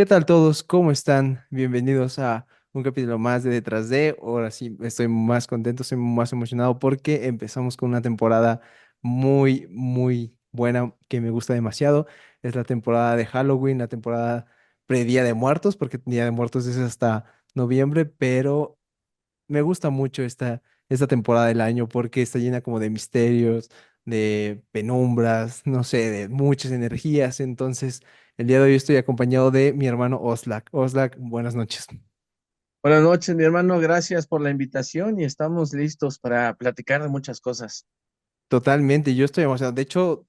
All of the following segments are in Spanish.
¿Qué tal todos? ¿Cómo están? Bienvenidos a un capítulo más de Detrás de. Ahora sí, estoy más contento, estoy más emocionado porque empezamos con una temporada muy, muy buena que me gusta demasiado. Es la temporada de Halloween, la temporada pre-Día de Muertos, porque Día de Muertos es hasta noviembre, pero me gusta mucho esta temporada del año porque está llena como de misterios, de penumbras, no sé, de muchas energías. Entonces, el día de hoy estoy acompañado de mi hermano Oslak. Oslak, buenas noches. Buenas noches, mi hermano. Gracias por la invitación y estamos listos para platicar de muchas cosas. Totalmente, yo estoy emocionado. De hecho,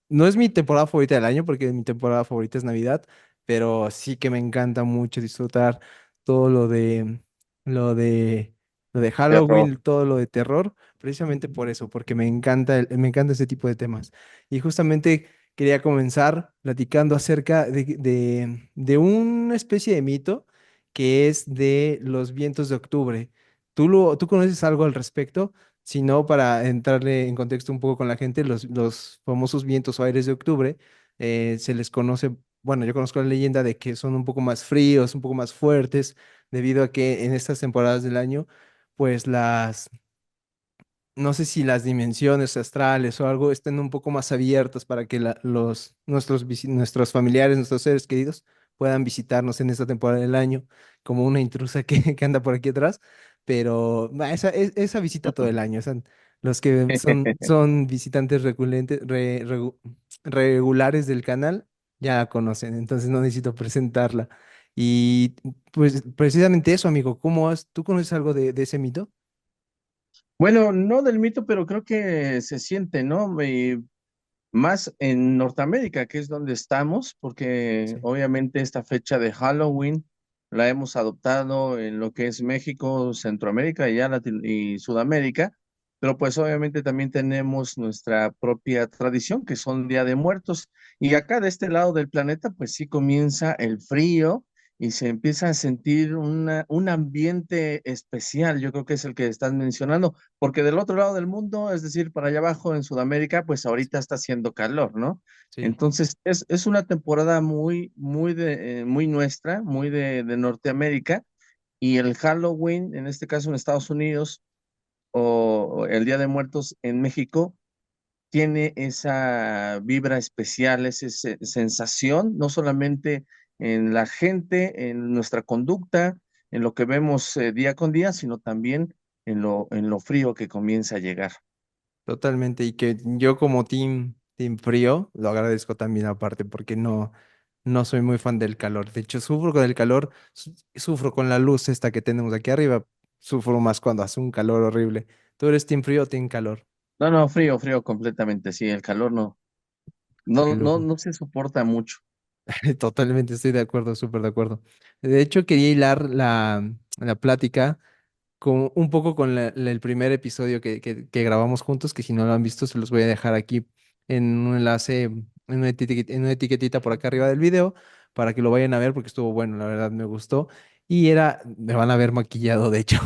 no es mi temporada favorita del año porque mi temporada favorita es Navidad, pero sí que me encanta mucho disfrutar todo lo de lo de Terror. Halloween, todo lo de terror, precisamente por eso, porque me encanta ese tipo de temas. Y justamente quería comenzar platicando acerca de una especie de mito que es de los vientos de octubre. ¿Tú conoces algo al respecto? Sino para entrarle en contexto un poco con la gente, los famosos vientos o aires de octubre se les conoce, bueno, yo conozco la leyenda de que son un poco más fríos, un poco más fuertes, debido a que en estas temporadas del año, pues no sé si las dimensiones astrales o algo estén un poco más abiertas para que nuestros familiares, nuestros seres queridos puedan visitarnos en esta temporada del año, como una intrusa que anda por aquí atrás, pero esa visita todo el año, los que son visitantes regulares del canal ya la conocen, entonces no necesito presentarla. Y pues precisamente eso, amigo, ¿tú conoces algo de ese mito? Bueno, no del mito, pero creo que se siente, ¿no? Más en Norteamérica, que es donde estamos, porque Sí. obviamente esta fecha de Halloween la hemos adoptado en lo que es México, Centroamérica y, y Sudamérica, pero pues obviamente también tenemos nuestra propia tradición, que son Día de Muertos, y acá de este lado del planeta, pues sí comienza el frío y se empieza a sentir un ambiente especial, yo creo que es el que estás mencionando. Porque del otro lado del mundo, es decir, para allá abajo en Sudamérica, pues ahorita está haciendo calor, ¿no? Sí. Entonces, es una temporada muy nuestra, muy de Norteamérica, y el Halloween, en este caso en Estados Unidos, o el Día de Muertos en México, tiene esa vibra especial, esa sensación, no solamente en la gente, en nuestra conducta, en lo que vemos día con día, sino también en lo frío que comienza a llegar. Totalmente, y que yo como team frío, lo agradezco también aparte, porque no soy muy fan del calor. De hecho, sufro con el calor, sufro con la luz esta que tenemos aquí arriba, sufro más cuando hace un calor horrible. ¿Tú eres team frío o team calor? No, no, frío, frío completamente, sí, el calor Qué loco. no se soporta mucho. Totalmente, estoy de acuerdo, súper de acuerdo. De hecho, quería hilar la plática un poco con el primer episodio que grabamos juntos, que si no lo han visto, se los voy a dejar aquí en un enlace, en una etiquetita por acá arriba del video, para que lo vayan a ver, porque estuvo bueno, la verdad me gustó. Me van a ver maquillado, de hecho.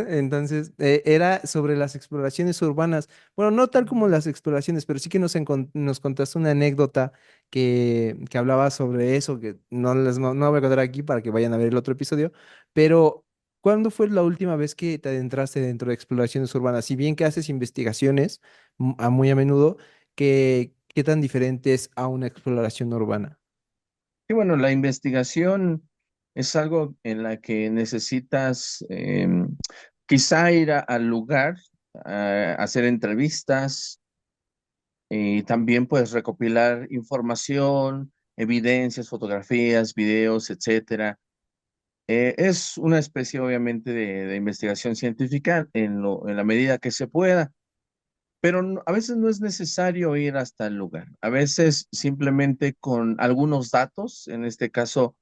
Entonces, era sobre las exploraciones urbanas. Bueno, no tal como las exploraciones, pero sí que nos contaste una anécdota que hablaba sobre eso, que no voy a contar aquí para que vayan a ver el otro episodio, pero ¿cuándo fue la última vez que te adentraste dentro de exploraciones urbanas? Si bien que haces investigaciones muy a menudo, ¿qué tan diferente es a una exploración urbana? Y bueno, la investigación es algo en la que necesitas quizá al lugar, hacer entrevistas y también pues recopilar información, evidencias, fotografías, videos, etcétera. Es una especie obviamente de investigación científica en la medida que se pueda. Pero a veces no es necesario ir hasta el lugar. A veces simplemente con algunos datos, en este caso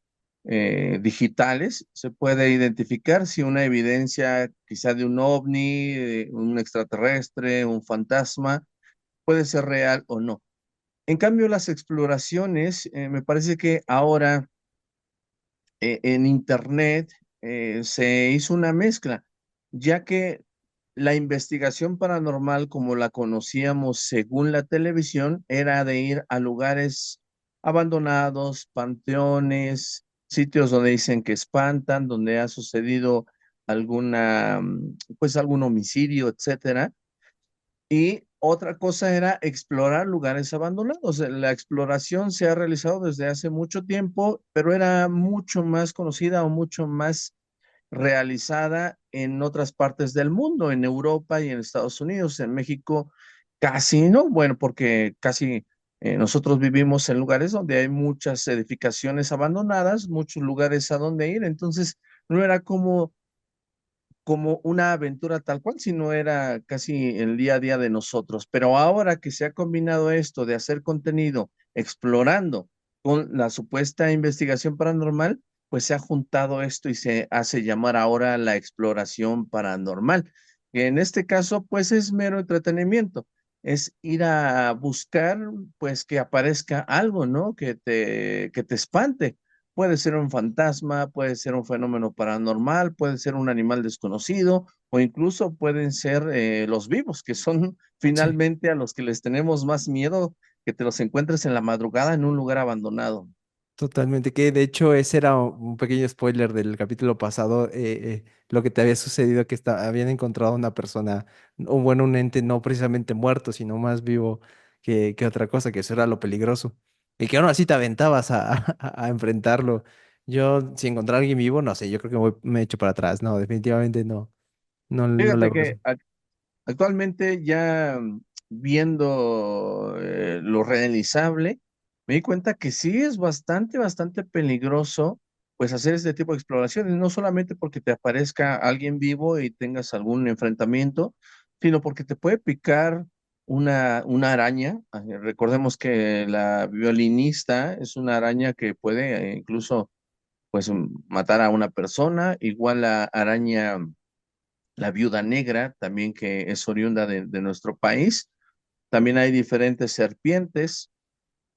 digitales, se puede identificar si una evidencia quizá de un ovni, un extraterrestre, un fantasma, puede ser real o no. En cambio, las exploraciones, me parece que ahora en Internet se hizo una mezcla, ya que la investigación paranormal como la conocíamos según la televisión era de ir a lugares abandonados, panteones, sitios donde dicen que espantan, donde ha sucedido pues algún homicidio, etcétera. Y otra cosa era explorar lugares abandonados. La exploración se ha realizado desde hace mucho tiempo, pero era mucho más conocida o mucho más realizada en otras partes del mundo, en Europa y en Estados Unidos. En México casi no, bueno, porque casi nosotros vivimos en lugares donde hay muchas edificaciones abandonadas, muchos lugares a donde ir, entonces no era como una aventura tal cual, sino era casi el día a día de nosotros. Pero ahora que se ha combinado esto de hacer contenido explorando con la supuesta investigación paranormal, pues se ha juntado esto y se hace llamar ahora la exploración paranormal. Que en este caso, pues es mero entretenimiento. Es ir a buscar, pues que aparezca algo, ¿no? Que te espante. Puede ser un fantasma, puede ser un fenómeno paranormal, puede ser un animal desconocido o incluso pueden ser los vivos, que son Sí. finalmente a los que les tenemos más miedo que te los encuentres en la madrugada en un lugar abandonado. Totalmente, que de hecho ese era un pequeño spoiler del capítulo pasado, lo que te había sucedido, que habían encontrado una persona, o bueno, un ente no precisamente muerto, sino más vivo que otra cosa, que eso era lo peligroso. Y que aún así te aventabas a enfrentarlo. Yo, si encontrar a alguien vivo, no sé, yo creo que me echo para atrás, no, definitivamente no, no le Fíjate abro que eso. actualmente ya viendo lo realizable, me di cuenta que sí es bastante peligroso pues hacer este tipo de exploraciones, no solamente porque te aparezca alguien vivo y tengas algún enfrentamiento, sino porque te puede picar una araña. Recordemos que la violinista es una araña que puede incluso pues matar a una persona, igual la araña la viuda negra, también que es oriunda de nuestro país. También hay diferentes serpientes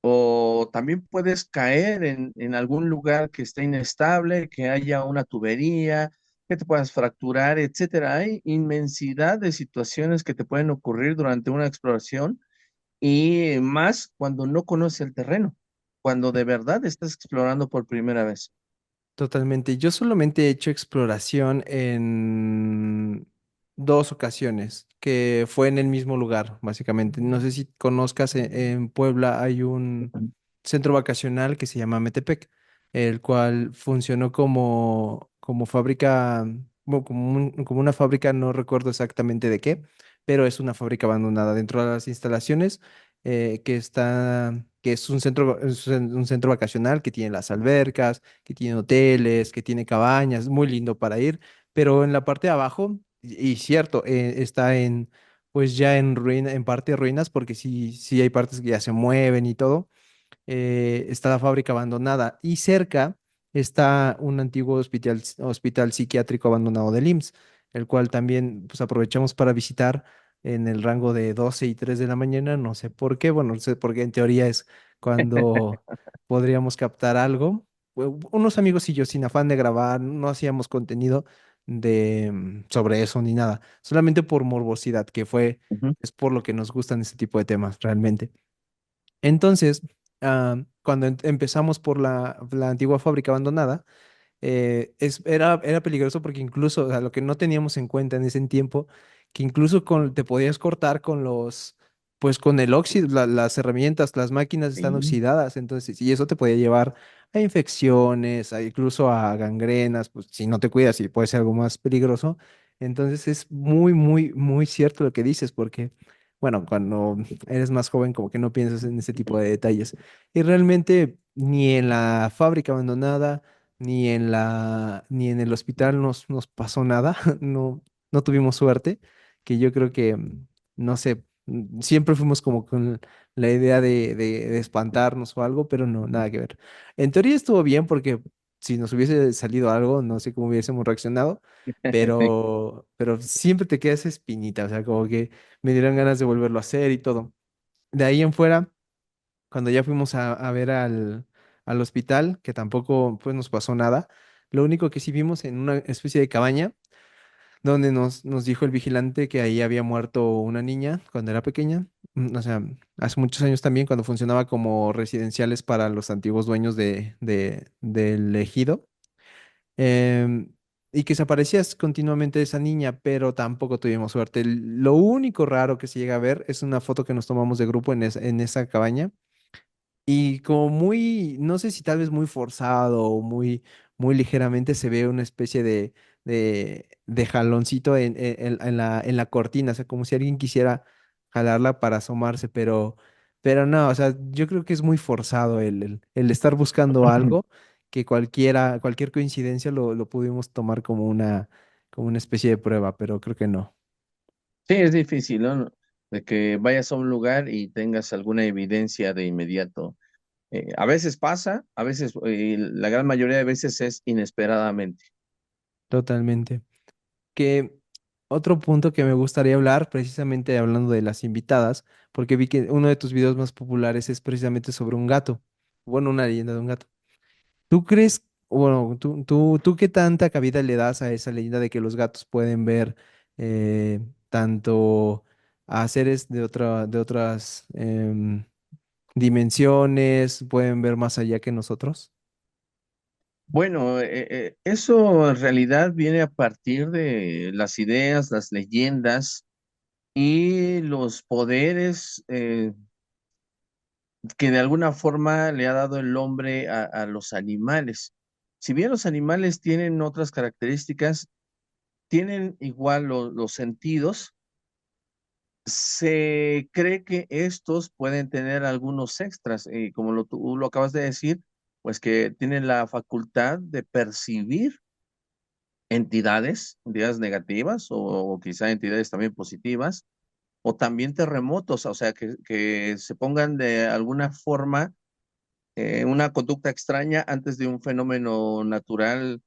o también puedes caer en algún lugar que esté inestable, que haya una tubería, que te puedas fracturar, etcétera. Hay inmensidad de situaciones que te pueden ocurrir durante una exploración y más cuando no conoces el terreno, cuando de verdad estás explorando por primera vez. Totalmente. Yo solamente he hecho exploración en dos ocasiones, que fue en el mismo lugar, básicamente. No sé si conozcas, en Puebla hay un centro vacacional que se llama Metepec, el cual funcionó como fábrica, bueno, como una fábrica, no recuerdo exactamente de qué, pero es una fábrica abandonada dentro de las instalaciones, que es un centro vacacional que tiene las albercas, que tiene hoteles, que tiene cabañas, muy lindo para ir, pero en la parte de abajo, y cierto, está pues ya en ruina, en parte de ruinas, porque sí hay partes que ya se mueven y todo. Está la fábrica abandonada y cerca está un antiguo hospital psiquiátrico abandonado del IMSS, el cual también pues aprovechamos para visitar en el rango de 12 y 3 de la mañana, no sé por qué, bueno, no sé por qué en teoría es cuando podríamos captar algo. Unos amigos y yo sin afán de grabar, no hacíamos contenido sobre eso ni nada, solamente por morbosidad, Ujú. es por lo que nos gustan este tipo de temas realmente. Entonces, cuando empezamos por la antigua fábrica abandonada, era peligroso porque incluso, o sea, lo que no teníamos en cuenta en ese tiempo, que incluso te podías cortar pues con el óxido, las herramientas, las máquinas están Sí. oxidadas, entonces, y eso te podía llevar a infecciones, incluso a gangrenas, pues si no te cuidas y puede ser algo más peligroso. Entonces es muy cierto lo que dices, porque, bueno, cuando eres más joven como que no piensas en ese tipo de detalles. Y realmente ni en la fábrica abandonada, ni en el hospital nos pasó nada, no tuvimos suerte, que yo creo que, no sé, siempre fuimos como con la idea de espantarnos o algo, pero no, nada que ver. En teoría estuvo bien porque si nos hubiese salido algo, no sé cómo hubiésemos reaccionado, pero siempre te queda esa espinita, o sea, como que me dieron ganas de volverlo a hacer y todo. De ahí en fuera cuando ya fuimos a ver al hospital, que tampoco pues nos pasó nada, lo único que sí vimos en una especie de cabaña, donde nos dijo el vigilante que ahí había muerto una niña cuando era pequeña, o sea, hace muchos años también, cuando funcionaba como residenciales para los antiguos dueños del ejido, em, y que se aparecía continuamente esa niña, pero tampoco tuvimos suerte. Lo único raro que se llega a ver es una foto que nos tomamos de grupo en esa cabaña y como muy, no sé si tal vez muy forzado o muy ligeramente se ve una especie de jaloncito en la cortina, o sea, como si alguien quisiera jalarla para asomarse, pero no, o sea, yo creo que es muy forzado el estar buscando algo que cualquier coincidencia lo pudimos tomar como una especie de prueba, pero creo que no. Sí, es difícil, ¿no? De que vayas a un lugar y tengas alguna evidencia de inmediato. A veces pasa, a veces, la gran mayoría de veces es inesperadamente. Totalmente. Que otro punto que me gustaría hablar, precisamente hablando de las invitadas, porque vi que uno de tus videos más populares es precisamente sobre un gato, bueno, una leyenda de un gato. ¿Tú crees, bueno, tú qué tanta cabida le das a esa leyenda de que los gatos pueden ver tanto a seres de otras dimensiones, pueden ver más allá que nosotros? Bueno, eso en realidad viene a partir de las ideas, las leyendas y los poderes que de alguna forma le ha dado el hombre a los animales. Si bien los animales tienen otras características, tienen igual los sentidos, se cree que estos pueden tener algunos extras, como tú lo acabas de decir, pues que tienen la facultad de percibir entidades negativas o quizá entidades también positivas, o también terremotos, o sea, que se pongan de alguna forma una conducta extraña antes de un fenómeno natural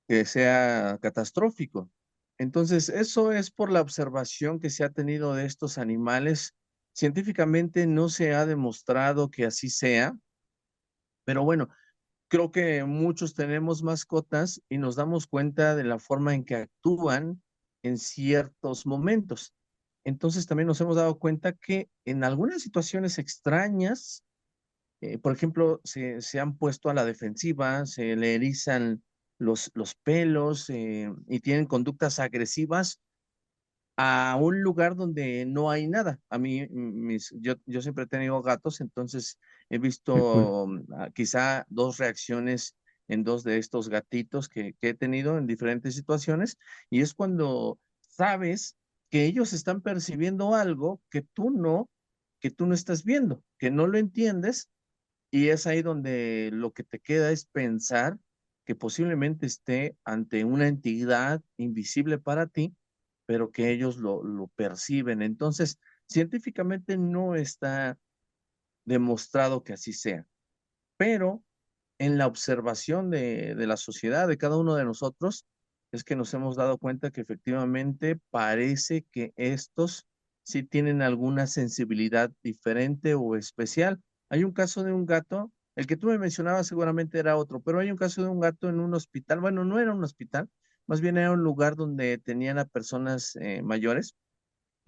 que sea catastrófico. Entonces, eso es por la observación que se ha tenido de estos animales. Científicamente no se ha demostrado que así sea, pero bueno, creo que muchos tenemos mascotas y nos damos cuenta de la forma en que actúan en ciertos momentos. Entonces, también nos hemos dado cuenta que en algunas situaciones extrañas, por ejemplo, se han puesto a la defensiva, se le erizan los pelos y tienen conductas agresivas a un lugar donde no hay nada. A mí, yo siempre he tenido gatos, entonces he Qué cool. visto quizá dos reacciones en dos de estos gatitos que he tenido en diferentes situaciones, y es cuando sabes que ellos están percibiendo algo que tú no estás viendo, que no lo entiendes, y es ahí donde lo que te queda es pensar que posiblemente esté ante una entidad invisible para ti, pero que ellos lo perciben. Entonces, científicamente no está demostrado que así sea, pero en la observación de la sociedad, de cada uno de nosotros, es que nos hemos dado cuenta que efectivamente parece que estos sí tienen alguna sensibilidad diferente o especial. Hay un caso de un gato, el que tú me mencionabas seguramente era otro, pero hay un caso de un gato en un hospital, bueno, no era un hospital, más bien era un lugar donde tenían a personas mayores.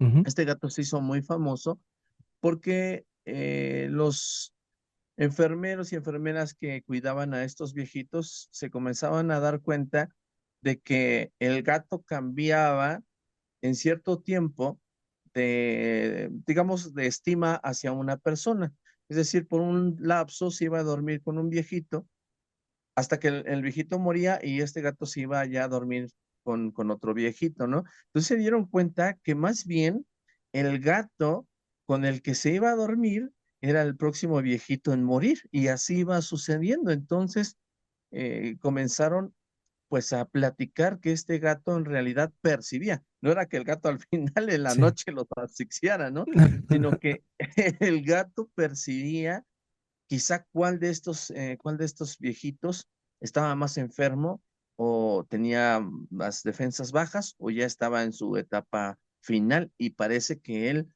Ujú. Este gato se hizo muy famoso porque los enfermeros y enfermeras que cuidaban a estos viejitos se comenzaban a dar cuenta de que el gato cambiaba en cierto tiempo de, digamos, de estima hacia una persona. Es decir, por un lapso se iba a dormir con un viejito hasta que el viejito moría y este gato se iba ya a dormir con otro viejito, ¿no? Entonces se dieron cuenta que más bien el gato con el que se iba a dormir era el próximo viejito en morir y así iba sucediendo. Entonces comenzaron pues a platicar que este gato en realidad percibía. No era que el gato al final de la Sí. noche los asfixiara, ¿no? Sino que el gato percibía quizá cuál de estos viejitos estaba más enfermo o tenía las defensas bajas o ya estaba en su etapa final y parece que él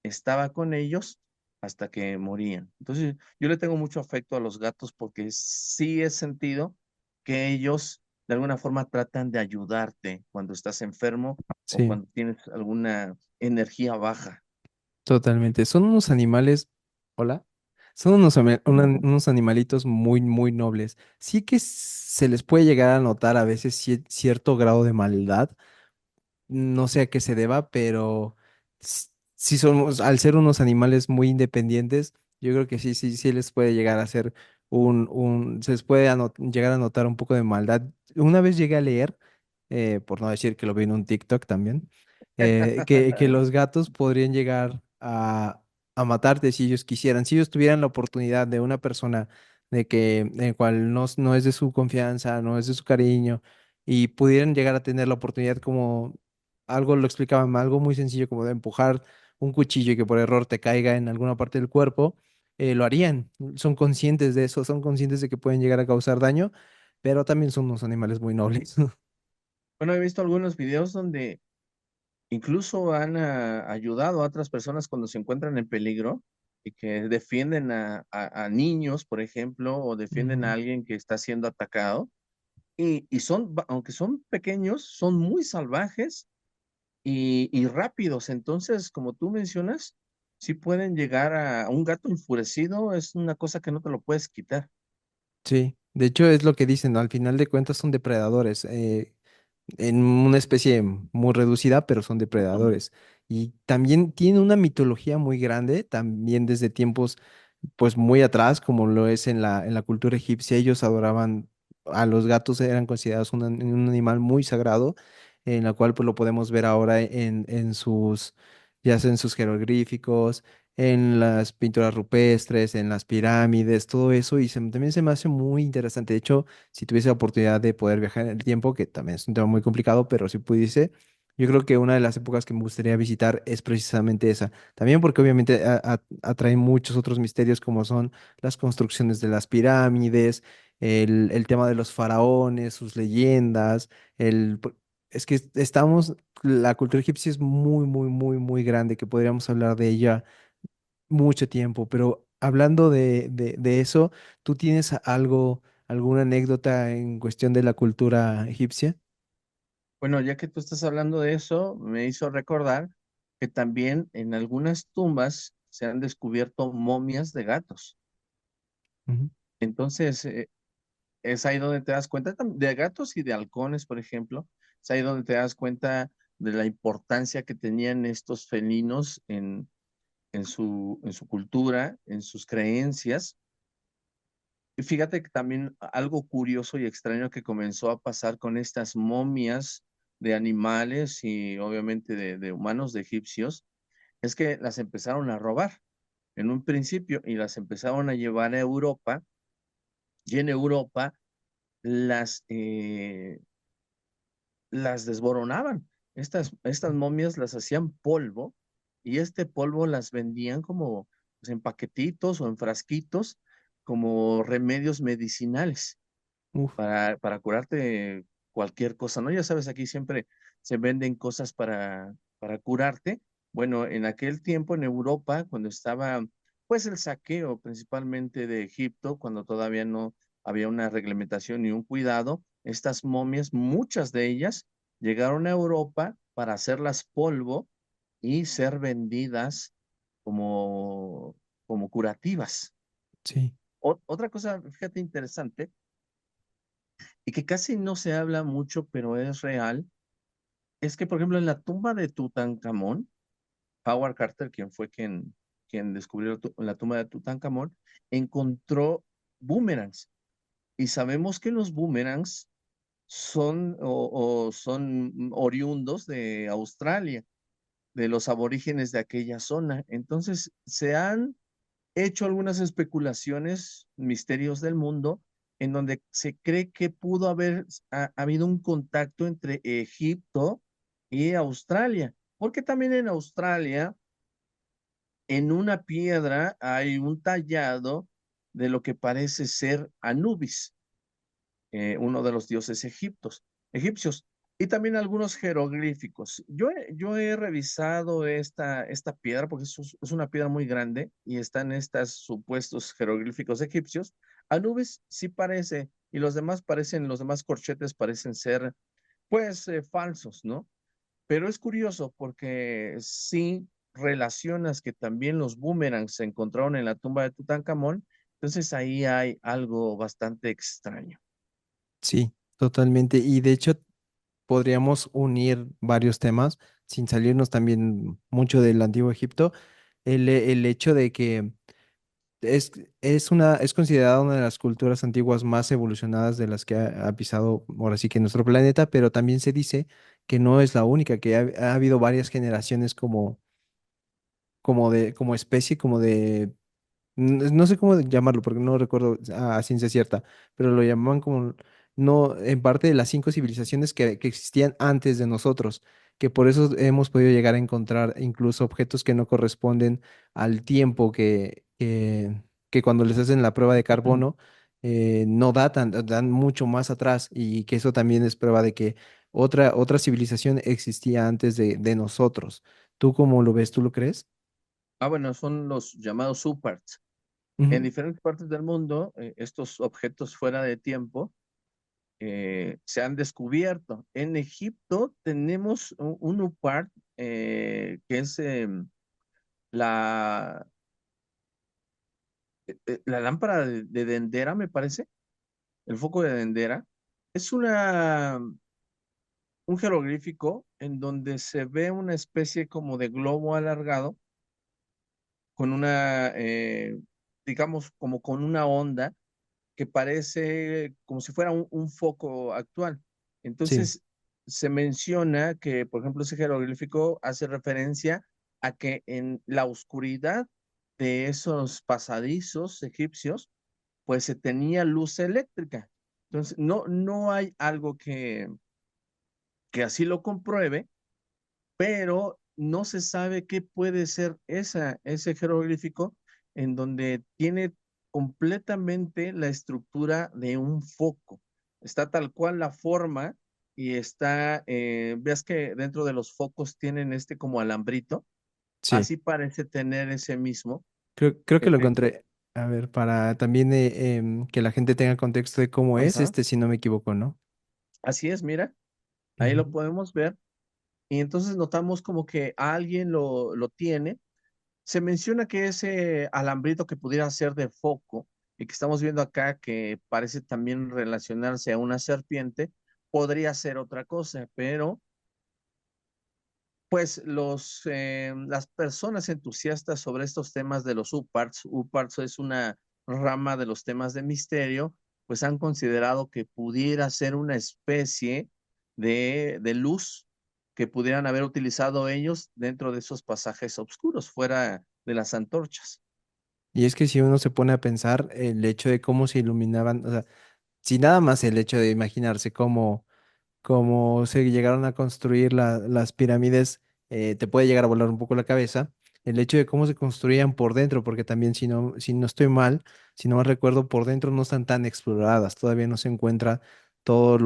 estaba con ellos hasta que morían. Entonces, yo le tengo mucho afecto a los gatos porque sí he sentido que ellos de alguna forma tratan de ayudarte cuando estás enfermo o Sí, cuando tienes alguna energía baja. totalmente. Son unos animales, hola, son unos animalitos muy, muy nobles. Sí que se les puede llegar a notar a veces cierto grado de maldad. No sé a qué se deba, pero sí somos, al ser unos animales muy independientes, yo creo que sí, sí, sí les puede llegar a ser se les puede llegar a notar un poco de maldad. Una vez llegué a leer, por no decir que lo vi en un TikTok también, que los gatos podrían llegar a matarte si ellos quisieran, si ellos tuvieran la oportunidad de una persona de que, el cual no es de su confianza, no es de su cariño, y pudieran llegar a tener la oportunidad como algo lo explicaban, algo muy sencillo como de empujar un cuchillo y que por error te caiga en alguna parte del cuerpo, lo harían. Son conscientes de eso, son conscientes de que pueden llegar a causar daño, pero también son unos animales muy nobles. Bueno, he visto algunos videos donde incluso han ayudado a otras personas cuando se encuentran en peligro y que defienden a niños, por ejemplo, o defienden a Ujú. alguien que está siendo atacado. Y son, aunque son pequeños, son muy salvajes y rápidos. Entonces, como tú mencionas, sí pueden llegar a un gato enfurecido, es una cosa que no te lo puedes quitar. Sí, de hecho es lo que dicen, ¿no? Al final de cuentas son depredadores. En una especie muy reducida, pero son depredadores. Y también tiene una mitología muy grande, también desde tiempos pues muy atrás, como lo es en la cultura egipcia, ellos adoraban a los gatos, eran considerados un animal muy sagrado, en la cual pues lo podemos ver ahora en sus, ya sea en sus jeroglíficos, en las pinturas rupestres, en las pirámides, todo eso, y también se me hace muy interesante. De hecho, si tuviese la oportunidad de poder viajar en el tiempo, que también es un tema muy complicado, pero si pudiese, yo creo que una de las épocas que me gustaría visitar es precisamente esa. También porque obviamente atrae muchos otros misterios como son las construcciones de las pirámides, el tema de los faraones, sus leyendas, es que la cultura egipcia es muy, muy, muy, muy grande, que podríamos hablar de ella mucho tiempo, pero hablando de eso, ¿tú tienes alguna anécdota en cuestión de la cultura egipcia? Bueno, ya que tú estás hablando de eso, me hizo recordar que también en algunas tumbas se han descubierto momias de gatos. Ujú. Entonces, es ahí donde te das cuenta de gatos y de halcones, por ejemplo. Es ahí donde te das cuenta de la importancia que tenían estos felinos en su cultura, en sus creencias. Y fíjate que también algo curioso y extraño que comenzó a pasar con estas momias de animales y obviamente de humanos de egipcios, es que las empezaron a robar en un principio y las empezaron a llevar a Europa y en Europa las, las desboronaban. Estas momias las hacían polvo y este polvo las vendían como pues, en paquetitos o en frasquitos como remedios medicinales Uf, para curarte cualquier cosa, ¿no? Ya sabes, aquí siempre se venden cosas para curarte. Bueno, en aquel tiempo en Europa, cuando estaba pues el saqueo principalmente de Egipto, cuando todavía no había una reglamentación ni un cuidado, estas momias, muchas de ellas llegaron a Europa para hacerlas polvo y ser vendidas como, como curativas. sí. Otra cosa, fíjate, interesante, y que casi no se habla mucho, pero es real, es que, por ejemplo, en la tumba de Tutankamón, Howard Carter, quien descubrió la tumba de Tutankamón, encontró boomerangs. Y sabemos que los boomerangs son o son oriundos de Australia, de los aborígenes de aquella zona. Entonces, se han hecho algunas especulaciones, misterios del mundo, en donde se cree que pudo haber habido un contacto entre Egipto y Australia, porque también en Australia, en una piedra, hay un tallado de lo que parece ser Anubis, uno de los dioses egipcios, y también algunos jeroglíficos. Yo he revisado esta piedra porque es una piedra muy grande y están estos supuestos jeroglíficos egipcios. Anubis sí parece y los demás corchetes parecen ser, pues, falsos, ¿no? Pero es curioso porque sí relacionas que también los boomerangs se encontraron en la tumba de Tutankamón, entonces ahí hay algo bastante extraño. Sí, totalmente. Y de hecho, podríamos unir varios temas sin salirnos también mucho del Antiguo Egipto. El hecho de que es, es considerada una de las culturas antiguas más evolucionadas de las que ha pisado ahora sí que nuestro planeta, pero también se dice que no es la única, que ha habido varias generaciones como especie, como de no sé cómo llamarlo, porque no recuerdo a ciencia cierta, pero lo llamaban como, no, en parte de las 5 civilizaciones que existían antes de nosotros, que por eso hemos podido llegar a encontrar incluso objetos que no corresponden al tiempo que cuando les hacen la prueba de carbono, no datan, dan mucho más atrás, y que eso también es prueba de que otra civilización existía antes de nosotros. ¿Tú cómo lo ves? ¿Tú lo crees? Ah, bueno, son los llamados supers. En Ujú. diferentes partes del mundo, estos objetos fuera de tiempo se han descubierto. En Egipto tenemos un UPAR que es la, la lámpara de Dendera, me parece, el foco de Dendera. Es un jeroglífico en donde se ve una especie como de globo alargado con digamos, como con una onda que parece como si fuera un foco actual. Sí. Entonces, se menciona que, por ejemplo, ese jeroglífico hace referencia a que en la oscuridad de esos pasadizos egipcios, pues se tenía luz eléctrica. Entonces, no hay algo que así lo compruebe, pero no se sabe qué puede ser ese jeroglífico en donde tiene completamente la estructura de un foco. Está tal cual la forma y ves que dentro de los focos tienen este como alambrito, Sí. así parece tener ese mismo Creo que lo efecto. encontré. A ver, para también que la gente tenga contexto de cómo es, Ajá, si no me equivoco, ¿no? así es, mira, ahí lo Ujú. podemos ver y entonces notamos como que alguien lo tiene. Se menciona que ese alambrito que pudiera ser de foco y que estamos viendo acá que parece también relacionarse a una serpiente, podría ser otra cosa, pero pues las personas entusiastas sobre estos temas de los UPARTS es una rama de los temas de misterio, pues han considerado que pudiera ser una especie de luz que pudieran haber utilizado ellos dentro de esos pasajes oscuros, fuera de las antorchas. Y es que si uno se pone a pensar el hecho de cómo se iluminaban, o sea, si nada más el hecho de imaginarse cómo se llegaron a construir las pirámides, te puede llegar a volar un poco la cabeza. El hecho de cómo se construían por dentro, porque también si no estoy mal, si no mal recuerdo, por dentro no están tan exploradas, todavía no se encuentra todos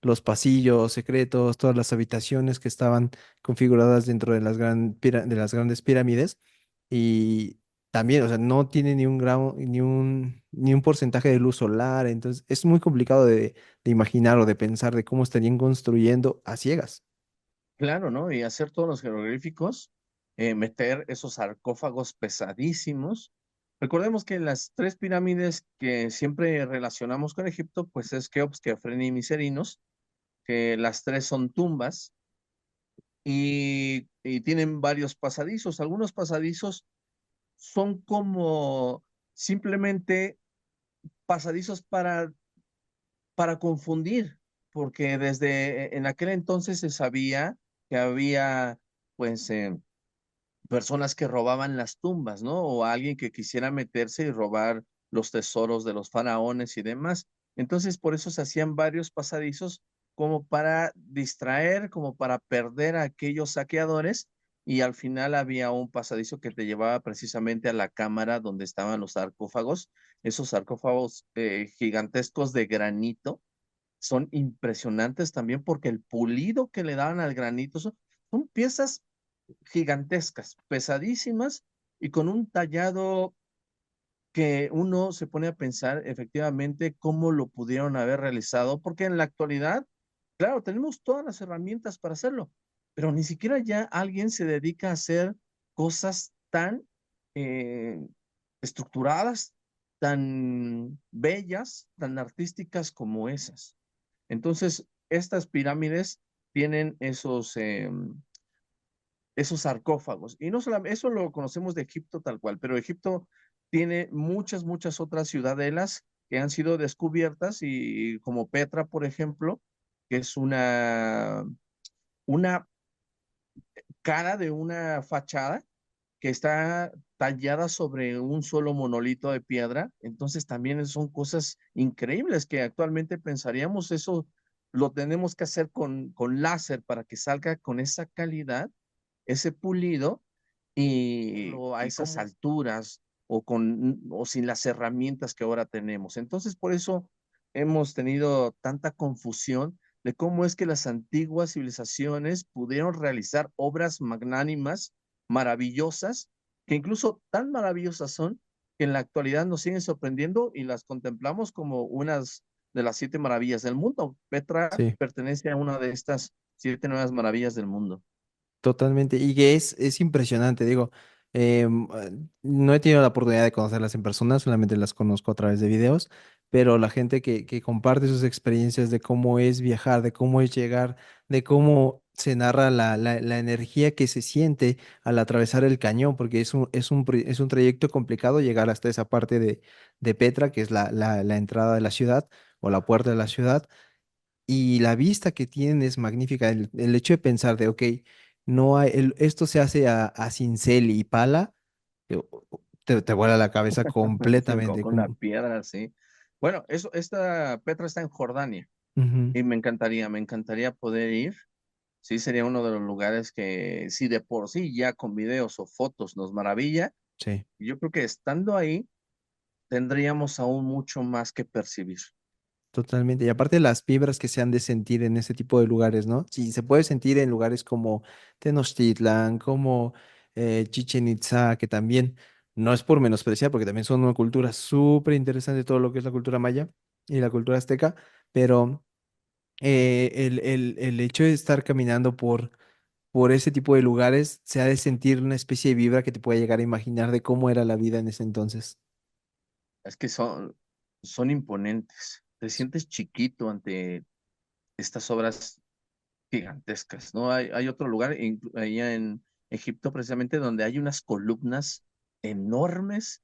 los pasillos secretos, todas las habitaciones que estaban configuradas dentro de de las grandes pirámides. Y también, o sea, no tiene ni un gramo, ni un porcentaje de luz solar, entonces es muy complicado de imaginar o de pensar de cómo estarían construyendo a ciegas. Claro, ¿no? Y hacer todos los jeroglíficos, meter esos sarcófagos pesadísimos. Recordemos que las tres pirámides que siempre relacionamos con Egipto, pues es Keops, Kefren y Miserinos, que las tres son tumbas y tienen varios pasadizos. Algunos pasadizos son como simplemente pasadizos para confundir, porque desde en aquel entonces se sabía que había, pues, personas que robaban las tumbas, ¿no? O alguien que quisiera meterse y robar los tesoros de los faraones y demás. Entonces, por eso se hacían varios pasadizos como para distraer, como para perder a aquellos saqueadores. Y al final había un pasadizo que te llevaba precisamente a la cámara donde estaban los sarcófagos. Esos sarcófagos gigantescos de granito son impresionantes también porque el pulido que le daban al granito son piezas gigantescas, pesadísimas y con un tallado que uno se pone a pensar efectivamente cómo lo pudieron haber realizado, porque en la actualidad, claro, tenemos todas las herramientas para hacerlo, pero ni siquiera ya alguien se dedica a hacer cosas tan eh, estructuradas, tan bellas, tan artísticas como esas. Entonces, estas pirámides tienen esos sarcófagos. Y no solamente, eso lo conocemos de Egipto tal cual, pero Egipto tiene muchas, muchas otras ciudadelas que han sido descubiertas y como Petra, por ejemplo, que es una cara de una fachada que está tallada sobre un solo monolito de piedra. Entonces también son cosas increíbles que actualmente pensaríamos eso lo tenemos que hacer con láser para que salga con esa calidad, ese pulido y a esas alturas o sin las herramientas que ahora tenemos. Entonces, por eso hemos tenido tanta confusión de cómo es que las antiguas civilizaciones pudieron realizar obras magnánimas, maravillosas, que incluso tan maravillosas son que en la actualidad nos siguen sorprendiendo y las contemplamos como unas de las siete maravillas del mundo. Petra Sí. pertenece a una de estas siete nuevas maravillas del mundo. Totalmente, y que es impresionante, digo, no he tenido la oportunidad de conocerlas en persona, solamente las conozco a través de videos, pero la gente que comparte sus experiencias de cómo es viajar, de cómo es llegar, de cómo se narra la energía que se siente al atravesar el cañón, porque es un trayecto complicado llegar hasta esa parte de Petra, que es la entrada de la ciudad o la puerta de la ciudad y la vista que tienen es magnífica. El hecho de pensar de, ok, no hay, esto se hace a cincel y pala, te vuela la cabeza completamente. Con una piedra, sí. Bueno, esta Petra está en Jordania Ujú, y me encantaría poder ir. Sí, sería uno de los lugares que, si de por sí ya con videos o fotos nos maravilla, sí, yo creo que estando ahí tendríamos aún mucho más que percibir. totalmente. Y aparte las vibras que se han de sentir en ese tipo de lugares, ¿no? Sí, se puede sentir en lugares como Tenochtitlan, como Chichen Itza, que también no es por menospreciar, porque también son una cultura súper interesante todo lo que es la cultura maya y la cultura azteca, pero el hecho de estar caminando por ese tipo de lugares, se ha de sentir una especie de vibra que te puede llegar a imaginar de cómo era la vida en ese entonces. Es que son imponentes. Te sientes chiquito ante estas obras gigantescas, ¿no? Hay otro lugar allá en Egipto precisamente donde hay unas columnas enormes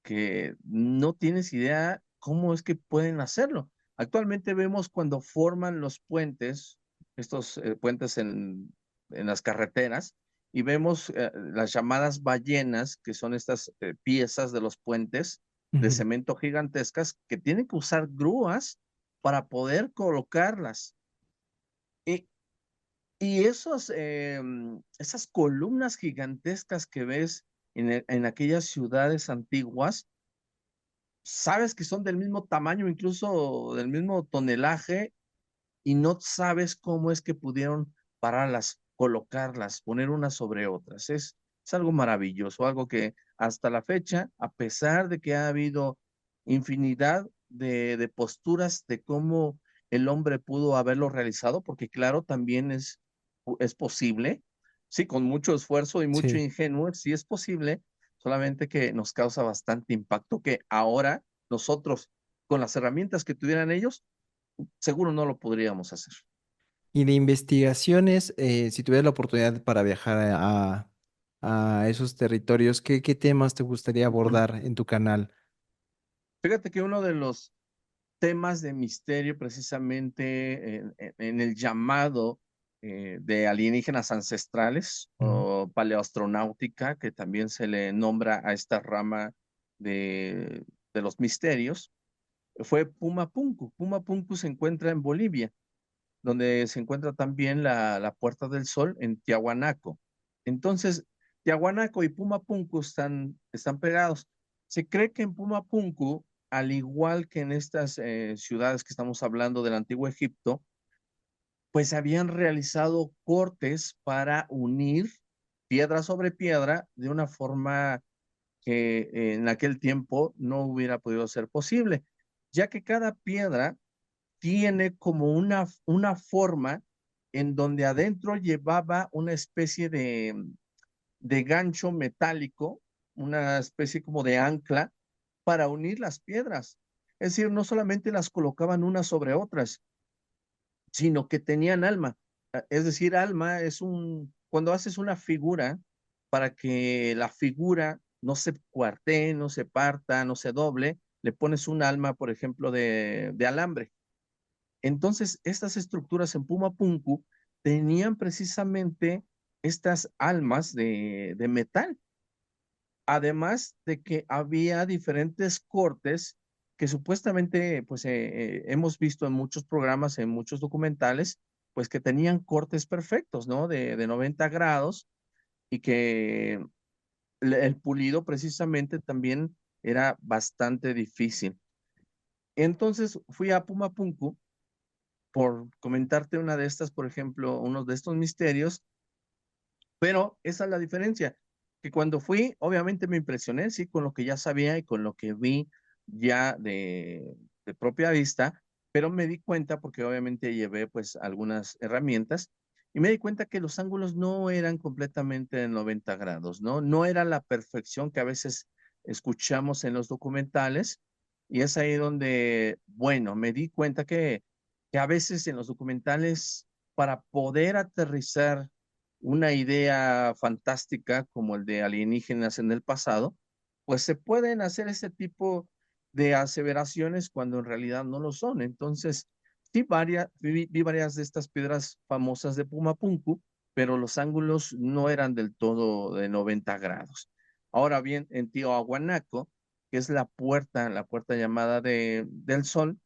que no tienes idea cómo es que pueden hacerlo. Actualmente vemos cuando forman los puentes, estos puentes en las carreteras, y vemos las llamadas ballenas, que son estas piezas de los puentes de Ujú. cemento gigantescas que tienen que usar grúas para poder colocarlas. Y, y esas columnas gigantescas que ves en aquellas ciudades antiguas, sabes que son del mismo tamaño, incluso del mismo tonelaje, y no sabes cómo es que pudieron pararlas, colocarlas, poner unas sobre otras. Es algo maravilloso, algo que hasta la fecha, a pesar de que ha habido infinidad de posturas de cómo el hombre pudo haberlo realizado, porque claro, también es posible, sí, con mucho esfuerzo y mucho Sí. ingenuo, sí es posible, solamente que nos causa bastante impacto que ahora nosotros, con las herramientas que tuvieran ellos, seguro no lo podríamos hacer. Y de investigaciones, si tuvieras la oportunidad para viajar a esos territorios, ¿qué temas te gustaría abordar en tu canal? Fíjate que uno de los temas de misterio precisamente en el llamado de alienígenas ancestrales Ujú, o paleoastronáutica, que también se le nombra a esta rama de los misterios, fue Pumapunku. Pumapunku se encuentra en Bolivia, donde se encuentra también la Puerta del Sol en Tiahuanaco. Entonces, Tiahuanaco y Pumapunku están pegados. Se cree que en Pumapunku, al igual que en estas ciudades que estamos hablando del antiguo Egipto, pues habían realizado cortes para unir piedra sobre piedra de una forma que en aquel tiempo no hubiera podido ser posible, ya que cada piedra tiene como una forma en donde adentro llevaba una especie de gancho metálico, una especie como de ancla para unir las piedras. Es decir, no solamente las colocaban unas sobre otras, sino que tenían alma. Es decir, alma es cuando haces una figura, para que la figura no se cuartee, no se parta, no se doble, le pones un alma, por ejemplo, de alambre. Entonces, estas estructuras en Pumapunku tenían precisamente estas almas de metal, además de que había diferentes cortes que supuestamente pues hemos visto en muchos programas, en muchos documentales, pues que tenían cortes perfectos, ¿no? De 90 grados y que el pulido precisamente también era bastante difícil. Entonces fui a Pumapunku por comentarte una de estas, por ejemplo, uno de estos misterios. Pero esa es la diferencia, que cuando fui, obviamente me impresioné, sí, con lo que ya sabía y con lo que vi ya de propia vista, pero me di cuenta, porque obviamente llevé pues algunas herramientas, y me di cuenta que los ángulos no eran completamente de 90 grados, ¿no? No era la perfección que a veces escuchamos en los documentales, y es ahí donde, bueno, me di cuenta que a veces en los documentales, para poder aterrizar una idea fantástica como el de alienígenas en el pasado, pues se pueden hacer ese tipo de aseveraciones cuando en realidad no lo son. Entonces, sí, vi varias de estas piedras famosas de Pumapunku, pero los ángulos no eran del todo de 90 grados. Ahora bien, en Tiahuanaco, que es la puerta llamada del Sol,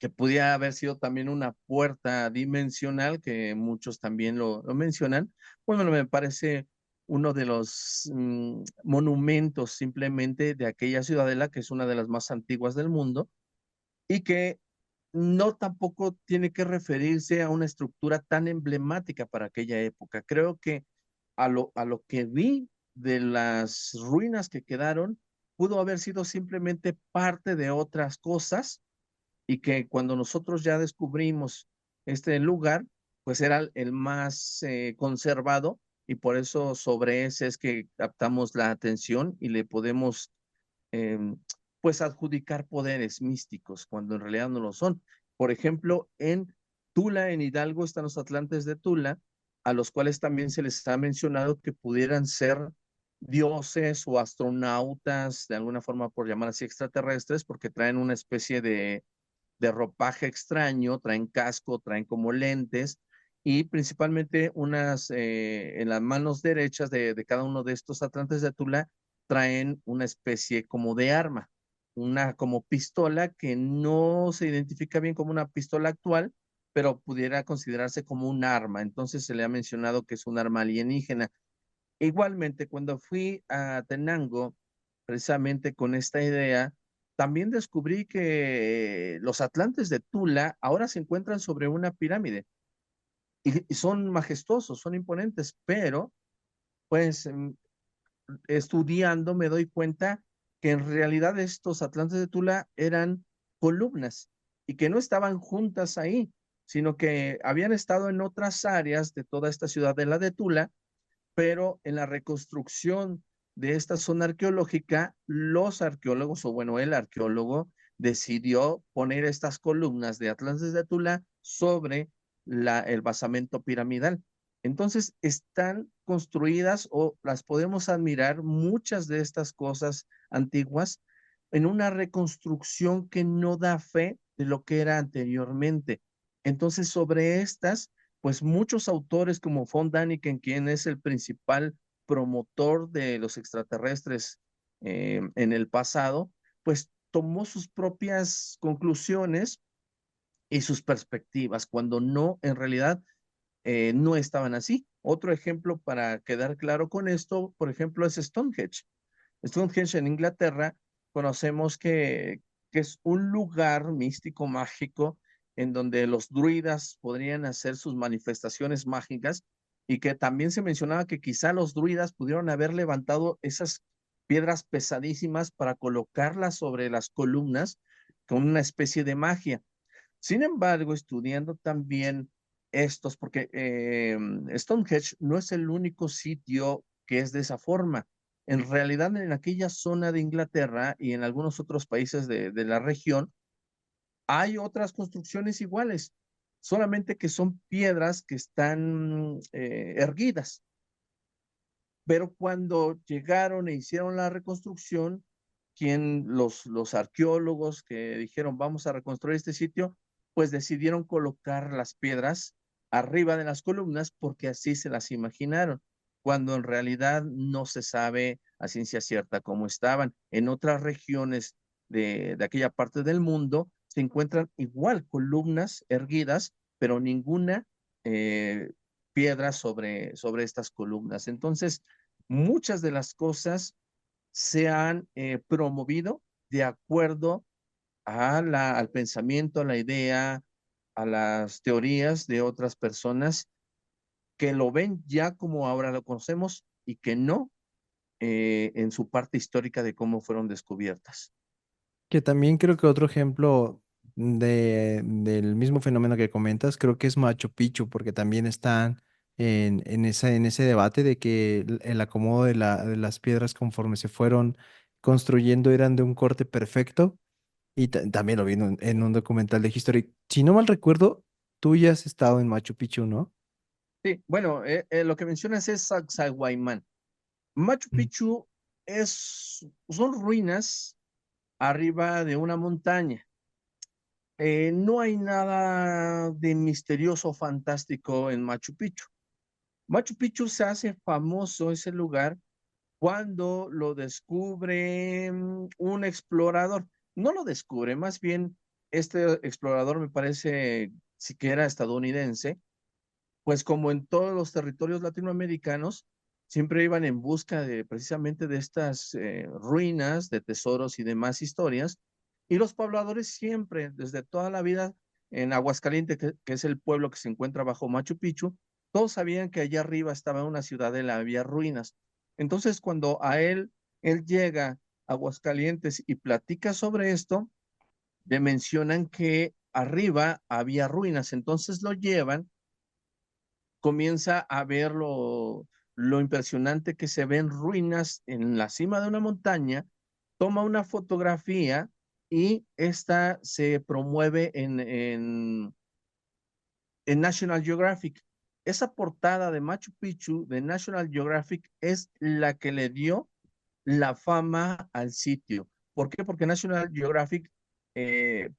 que pudiera haber sido también una puerta dimensional, que muchos también lo mencionan. Bueno, me parece uno de los monumentos simplemente de aquella ciudadela, que es una de las más antiguas del mundo, y que no tampoco tiene que referirse a una estructura tan emblemática para aquella época. Creo que a lo que vi de las ruinas que quedaron, pudo haber sido simplemente parte de otras cosas y que cuando nosotros ya descubrimos este lugar, pues era el más conservado y por eso sobre ese es que captamos la atención y le podemos eh, pues adjudicar poderes místicos cuando en realidad no lo son. Por ejemplo, en Tula, en Hidalgo, están los Atlantes de Tula, a los cuales también se les ha mencionado que pudieran ser dioses o astronautas, de alguna forma por llamar así extraterrestres, porque traen una especie de ropaje extraño, traen casco, traen como lentes y principalmente en las manos derechas de cada uno de estos atlantes de Tula traen una especie como de arma, una como pistola que no se identifica bien como una pistola actual, pero pudiera considerarse como un arma. Entonces se le ha mencionado que es un arma alienígena. Igualmente, cuando fui a Tenango, precisamente con esta idea, también descubrí que los atlantes de Tula ahora se encuentran sobre una pirámide y son majestuosos, son imponentes, pero pues estudiando me doy cuenta que en realidad estos atlantes de Tula eran columnas y que no estaban juntas ahí, sino que habían estado en otras áreas de toda esta ciudad de la de Tula, pero en la reconstrucción de esta zona arqueológica, los arqueólogos, o bueno, el arqueólogo decidió poner estas columnas de Atlantes de Tula sobre el basamento piramidal. Entonces, están construidas o las podemos admirar muchas de estas cosas antiguas en una reconstrucción que no da fe de lo que era anteriormente. Entonces, sobre estas pues muchos autores como von Däniken, quien es el principal promotor de los extraterrestres en el pasado, pues tomó sus propias conclusiones y sus perspectivas, cuando no, en realidad, no estaban así. Otro ejemplo para quedar claro con esto, por ejemplo, es Stonehenge. Stonehenge en Inglaterra, conocemos que es un lugar místico, mágico, en donde los druidas podrían hacer sus manifestaciones mágicas y que también se mencionaba que quizá los druidas pudieron haber levantado esas piedras pesadísimas para colocarlas sobre las columnas con una especie de magia. Sin embargo, estudiando también estos, porque Stonehenge no es el único sitio que es de esa forma. En realidad, en aquella zona de Inglaterra y en algunos otros países de la región, hay otras construcciones iguales, solamente que son piedras que están erguidas. Pero cuando llegaron e hicieron la reconstrucción, los arqueólogos que dijeron vamos a reconstruir este sitio, pues decidieron colocar las piedras arriba de las columnas porque así se las imaginaron, cuando en realidad no se sabe a ciencia cierta cómo estaban. En otras regiones de aquella parte del mundo se encuentran igual columnas erguidas, pero ninguna eh, piedra sobre estas columnas. Entonces, muchas de las cosas se han promovido de acuerdo al pensamiento, a la idea, a las teorías de otras personas que lo ven ya como ahora lo conocemos y que no en su parte histórica de cómo fueron descubiertas. Que también creo que otro ejemplo del mismo fenómeno que comentas, creo que es Machu Picchu, porque también están en ese debate de que el acomodo de las piedras conforme se fueron construyendo eran de un corte perfecto. Y también lo vi en un documental de History. Si no mal recuerdo, tú ya has estado en Machu Picchu, ¿no? Sí, bueno, lo que mencionas es Sacsayhuamán. Machu Mm. Picchu son ruinas arriba de una montaña. No hay nada de misterioso o fantástico en Machu Picchu. Machu Picchu se hace famoso ese lugar cuando lo descubre un explorador. No lo descubre, más bien este explorador me parece siquiera estadounidense, pues como en todos los territorios latinoamericanos, siempre iban en busca de precisamente de estas ruinas, de tesoros y demás historias. Y los pobladores siempre, desde toda la vida, en Aguascalientes, que es el pueblo que se encuentra bajo Machu Picchu, todos sabían que allá arriba estaba una ciudadela, había ruinas. Entonces, cuando él llega a Aguascalientes y platica sobre esto, le mencionan que arriba había ruinas. Entonces lo llevan, comienza a ver lo impresionante que se ven ruinas en la cima de una montaña, toma una fotografía y esta se promueve en National Geographic. Esa portada de Machu Picchu de National Geographic es la que le dio la fama al sitio. ¿Por qué? Porque National Geographic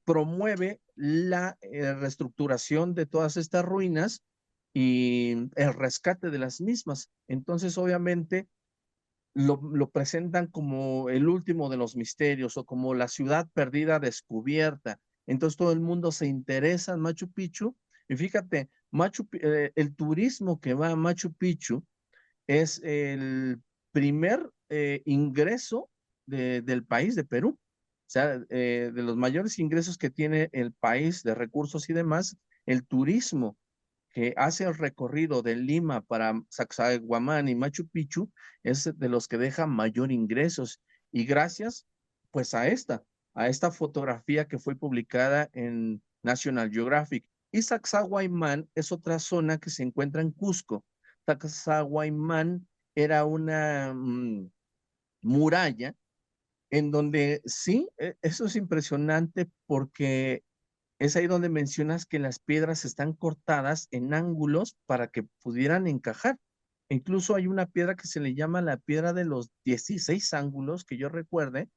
promueve la reestructuración de todas estas ruinas y el rescate de las mismas. Entonces, obviamente, lo presentan como el último de los misterios o como la ciudad perdida descubierta. Entonces, todo el mundo se interesa en Machu Picchu. Y fíjate, el turismo que va a Machu Picchu es el primer ingreso del país, de Perú. O sea, de los mayores ingresos que tiene el país de recursos y demás, el turismo que hace el recorrido de Lima para Sacsayhuamán y Machu Picchu es de los que deja mayor ingresos. Y gracias, pues a esta fotografía que fue publicada en National Geographic. Y Sacsayhuamán es otra zona que se encuentra en Cusco. Sacsayhuamán era una muralla en donde sí, eso es impresionante porque es ahí donde mencionas que las piedras están cortadas en ángulos para que pudieran encajar. Incluso hay una piedra que se le llama la piedra de los 16 ángulos, que yo recuerde,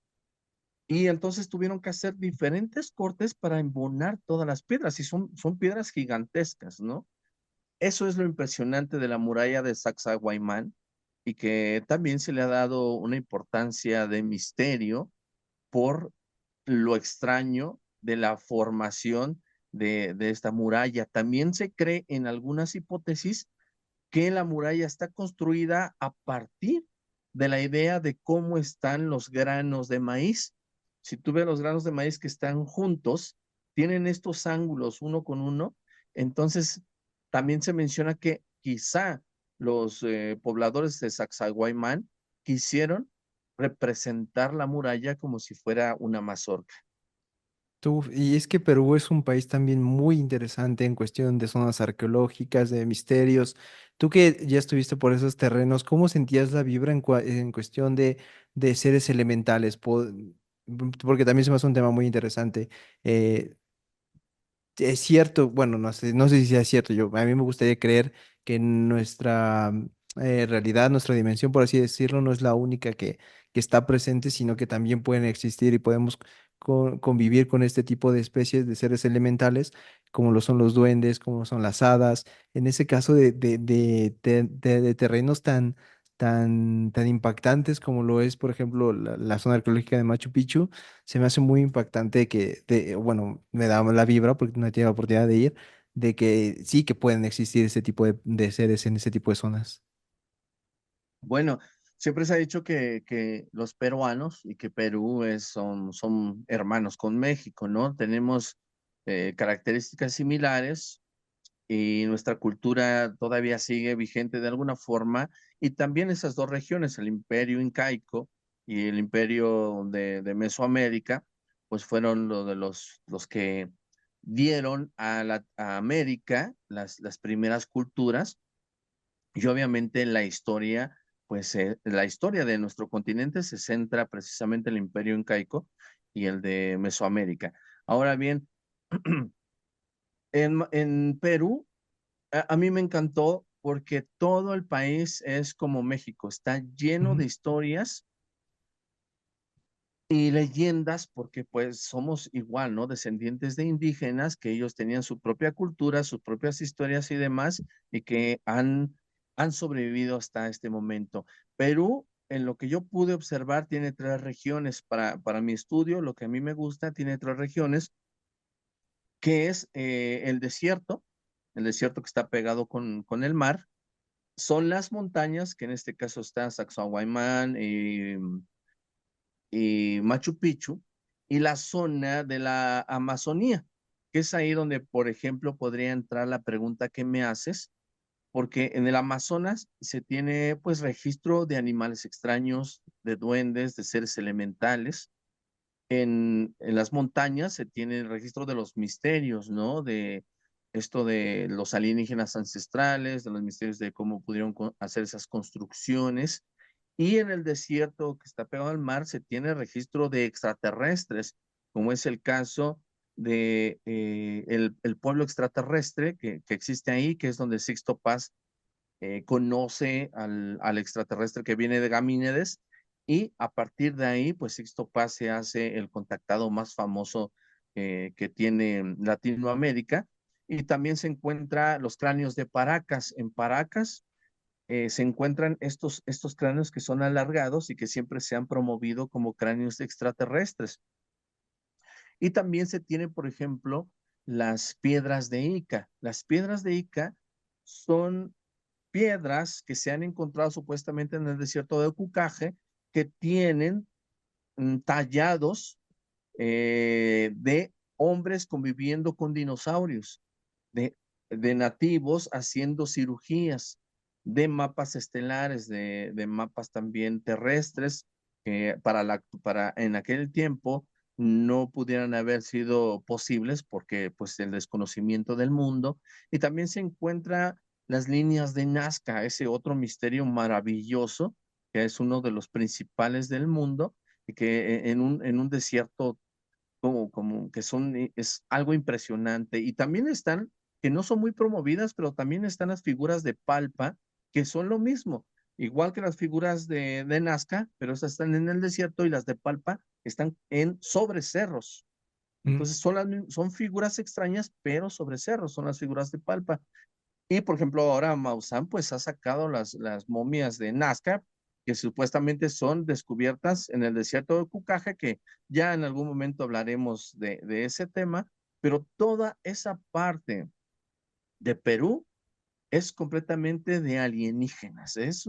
y entonces tuvieron que hacer diferentes cortes para embonar todas las piedras, y son piedras gigantescas, ¿no? Eso es lo impresionante de la muralla de Sacsayhuamán, y que también se le ha dado una importancia de misterio por lo extraño de la formación de esta muralla. También se cree en algunas hipótesis que la muralla está construida a partir de la idea de cómo están los granos de maíz. Si tú ves los granos de maíz que están juntos, tienen estos ángulos uno con uno, entonces también se menciona que quizá los pobladores de Sacsayhuamán quisieron representar la muralla como si fuera una mazorca. Y es que Perú es un país también muy interesante en cuestión de zonas arqueológicas, de misterios. Tú que ya estuviste por esos terrenos, ¿cómo sentías la vibra en cuestión de seres elementales? Porque también se me hace un tema muy interesante. Eh, es cierto, bueno, no sé si sea cierto, a mí me gustaría creer que nuestra realidad, nuestra dimensión, por así decirlo, no es la única que está presente, sino que también pueden existir y podemos convivir con este tipo de especies de seres elementales, como lo son los duendes, como son las hadas, en ese caso de terrenos tan impactantes como lo es, por ejemplo, la zona arqueológica de Machu Picchu. Se me hace muy impactante bueno, me da la vibra porque no he tenido la oportunidad de ir, de que sí que pueden existir ese tipo de seres en ese tipo de zonas. Bueno, siempre se ha dicho que los peruanos y que Perú son hermanos con México, ¿no? Tenemos características similares y nuestra cultura todavía sigue vigente de alguna forma. Y también esas dos regiones, el imperio incaico y el imperio de Mesoamérica, pues fueron los que dieron a América las primeras culturas y obviamente la historia, pues la historia de nuestro continente se centra precisamente en el imperio incaico y el de Mesoamérica. Ahora bien, en Perú, a mí me encantó porque todo el país es como México, está lleno Ujú. de historias y leyendas porque pues somos igual, ¿no? Descendientes de indígenas que ellos tenían su propia cultura, sus propias historias y demás y que han sobrevivido hasta este momento. Perú, en lo que yo pude observar, tiene tres regiones para mi estudio, lo que a mí me gusta, tiene tres regiones, que es el desierto que está pegado con el mar, son las montañas, que en este caso está Sacsayhuamán y Machu Picchu, y la zona de la Amazonía, que es ahí donde, por ejemplo, podría entrar la pregunta que me haces, porque en el Amazonas se tiene pues registro de animales extraños, de duendes, de seres elementales. En las montañas se tiene el registro de los misterios, ¿no? De esto de los alienígenas ancestrales, de los misterios de cómo pudieron hacer esas construcciones. Y en el desierto que está pegado al mar se tiene registro de extraterrestres, como es el caso de el pueblo extraterrestre que existe ahí, que es donde Sixto Paz conoce al extraterrestre que viene de Gamínedes y a partir de ahí, pues Sixto Paz se hace el contactado más famoso que tiene Latinoamérica y también se encuentra los cráneos de Paracas. En Paracas se encuentran estos cráneos que son alargados y que siempre se han promovido como cráneos extraterrestres. Y también se tiene, por ejemplo, las piedras de Ica. Las piedras de Ica son piedras que se han encontrado supuestamente en el desierto de Cucaje que tienen tallados de hombres conviviendo con dinosaurios, de, de nativos haciendo cirugías, de mapas estelares, de mapas también terrestres, que para en aquel tiempo no pudieran haber sido posibles porque pues el desconocimiento del mundo. Y también se encuentra las líneas de Nazca, ese otro misterio maravilloso que es uno de los principales del mundo y que en un desierto como que es algo impresionante. Y también están, que no son muy promovidas, pero también están las figuras de Palpa, que son lo mismo, igual que las figuras de Nazca, pero esas están en el desierto y las de Palpa están sobre cerros. Mm. Entonces son figuras extrañas, pero sobre cerros, son las figuras de Palpa. Y por ejemplo, ahora Maussan pues ha sacado las momias de Nazca, que supuestamente son descubiertas en el desierto de Cucaja, que ya en algún momento hablaremos de ese tema, pero toda esa parte de Perú es completamente de alienígenas. Es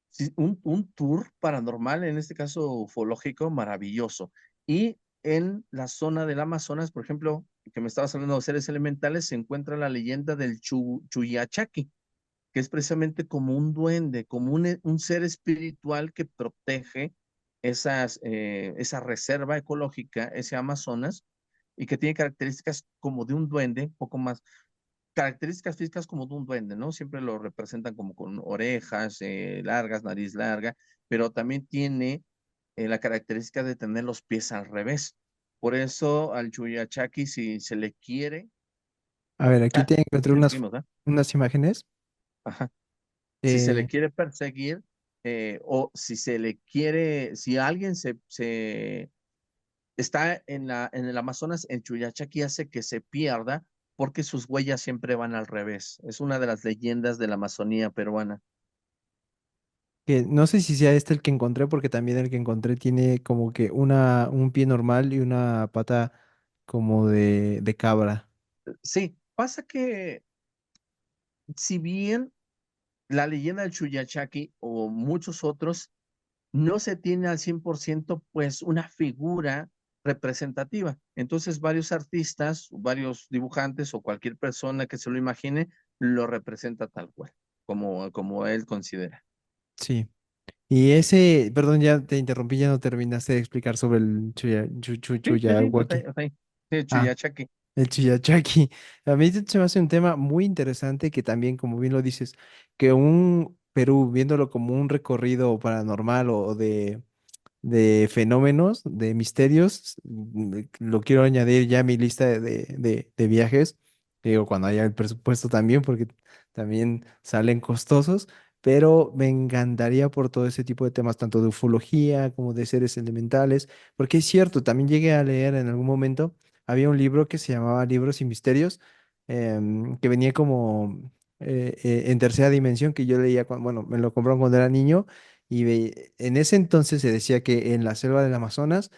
sí, un tour paranormal, en este caso ufológico, maravilloso. Y en la zona del Amazonas, por ejemplo, que me estabas hablando de seres elementales, se encuentra la leyenda del Chuyachaki. que es precisamente como un duende, como un ser espiritual que protege esa reserva ecológica, ese Amazonas, y que tiene características como de un duende, poco más, características físicas como de un duende, ¿no? Siempre lo representan como con orejas largas, nariz larga, pero también tiene la característica de tener los pies al revés. Por eso al Chuyachaki, si se le quiere A ver, aquí captar, te encontré ya seguimos, ¿ah? unas imágenes. Ajá. Si se le Eh, quiere perseguir, o si se le quiere, si alguien se está en el Amazonas, el Chuyachaki hace que se pierda porque sus huellas siempre van al revés. Es una de las leyendas de la Amazonía peruana. que no sé si sea este el que encontré, porque también el que encontré tiene como que un pie normal y una pata como de cabra. Sí, pasa que si bien la leyenda del Chuyachaki o muchos otros no se tiene al 100% pues una figura representativa. Entonces varios artistas, varios dibujantes o cualquier persona que se lo imagine lo representa tal cual, como él considera. Sí. Y ese, perdón, ya te interrumpí, ya no terminaste de explicar sobre el Sí, Chuyawaki. o sea, sí, Ah, Chuyachaki. el Chuyachaki. A mí se me hace un tema muy interesante que también, como bien lo dices, que un Perú, viéndolo como un recorrido paranormal o de fenómenos, de misterios, lo quiero añadir ya a mi lista de viajes, digo, cuando haya el presupuesto también, porque también salen costosos, pero me encantaría por todo ese tipo de temas, tanto de ufología como de seres elementales, porque es cierto, también llegué a leer en algún momento, había un libro que se llamaba Libros y Misterios, que venía como en tercera dimensión, que yo leía, bueno, me lo compraron cuando era niño y en ese entonces se decía que en la selva del Amazonas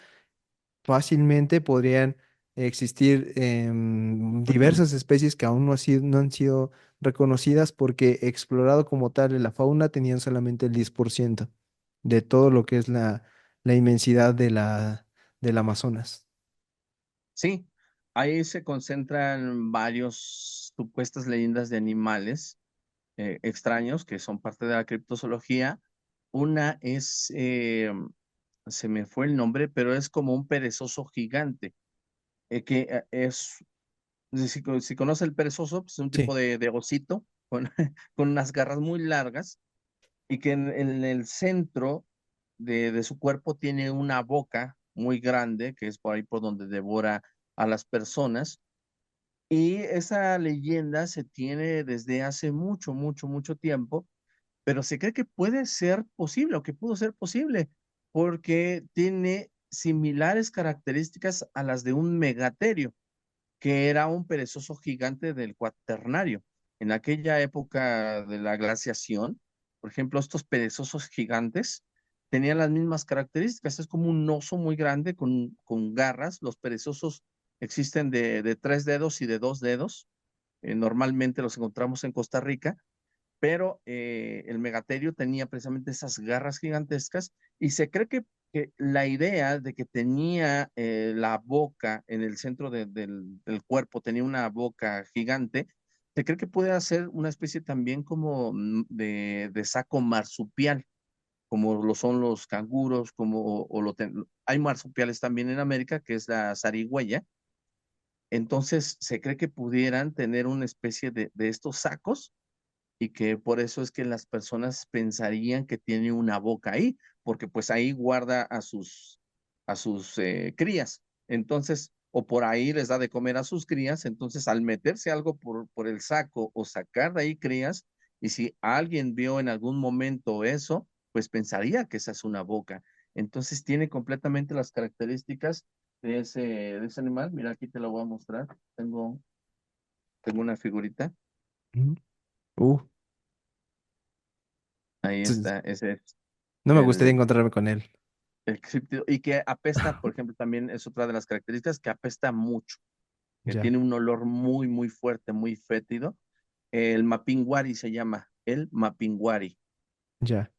fácilmente podrían existir diversas especies que aún no han sido reconocidas porque explorado como tal en la fauna tenían solamente el 10% de todo lo que es la inmensidad del Amazonas. Sí, ahí se concentran varios supuestas leyendas de animales extraños que son parte de la criptozoología. Una es, se me fue el nombre, pero es como un perezoso gigante, si conoce el perezoso, pues es un Sí, tipo de osito con, con unas garras muy largas y que en el centro de su cuerpo tiene una boca muy grande, que es por ahí por donde devora a las personas. Y esa leyenda se tiene desde hace mucho, mucho, mucho tiempo, pero se cree que puede ser posible o que pudo ser posible porque tiene similares características a las de un megaterio, que era un perezoso gigante del Cuaternario. En aquella época de la glaciación, por ejemplo, estos perezosos gigantes tenían las mismas características. Es como un oso muy grande con garras. Los perezosos existen de 3 dedos y de 2 dedos. Normalmente los encontramos en Costa Rica, pero el megaterio tenía precisamente esas garras gigantescas y se cree que la idea de que tenía la boca en el centro del cuerpo, tenía una boca gigante, se cree que puede ser una especie también como de saco marsupial, como lo son los canguros, hay marsupiales también en América, que es la zarigüeya. Entonces se cree que pudieran tener una especie de estos sacos y que por eso es que las personas pensarían que tiene una boca ahí, porque pues ahí guarda a sus crías. Entonces, o por ahí les da de comer a sus crías, entonces al meterse algo por el saco o sacar de ahí crías, y si alguien vio en algún momento eso, pues pensaría que esa es una boca. Entonces tiene completamente las características de ese animal. Mira, aquí te lo voy a mostrar. Tengo una figurita. ujú. Uh, Ahí entonces, está. Ese es no me gustaría el, encontrarme con él. el críptido. Y que apesta, por ejemplo, también es otra de las características, que apesta mucho, que Ya, tiene un olor muy, muy fuerte, muy fétido. El mapinguari se llama, el mapinguari. ya,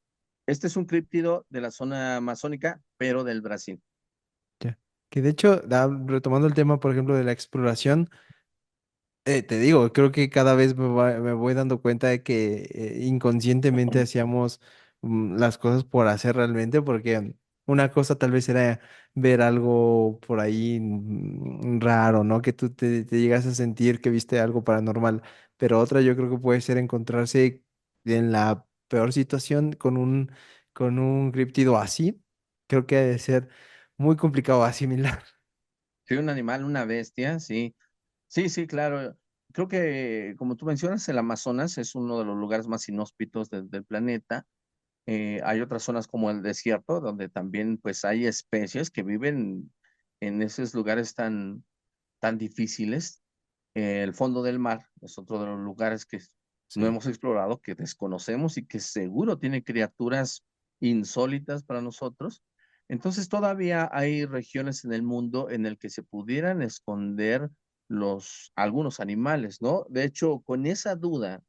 Este es un críptido de la zona amazónica, pero del Brasil. ya. Que de hecho, retomando el tema, por ejemplo, de la exploración. Te digo, creo que cada vez me voy dando cuenta de que inconscientemente hacíamos las cosas por hacer realmente, porque una cosa tal vez era ver algo por ahí raro, ¿no? Que tú te llegas a sentir que viste algo paranormal, pero otra yo creo que puede ser encontrarse en la peor situación con un críptido así. Creo que ha de ser muy complicado asimilar. Sí, un animal, una bestia, sí. Sí, sí, claro. Creo que, como tú mencionas, el Amazonas es uno de los lugares más inhóspitos del planeta. Hay otras zonas como el desierto, donde también pues hay especies que viven en esos lugares tan difíciles. El fondo del mar es otro de los lugares que no Sí. hemos explorado, que desconocemos y que seguro tiene criaturas insólitas para nosotros. Entonces todavía hay regiones en el mundo en el que se pudieran esconder algunos animales, ¿no? De hecho, con esa duda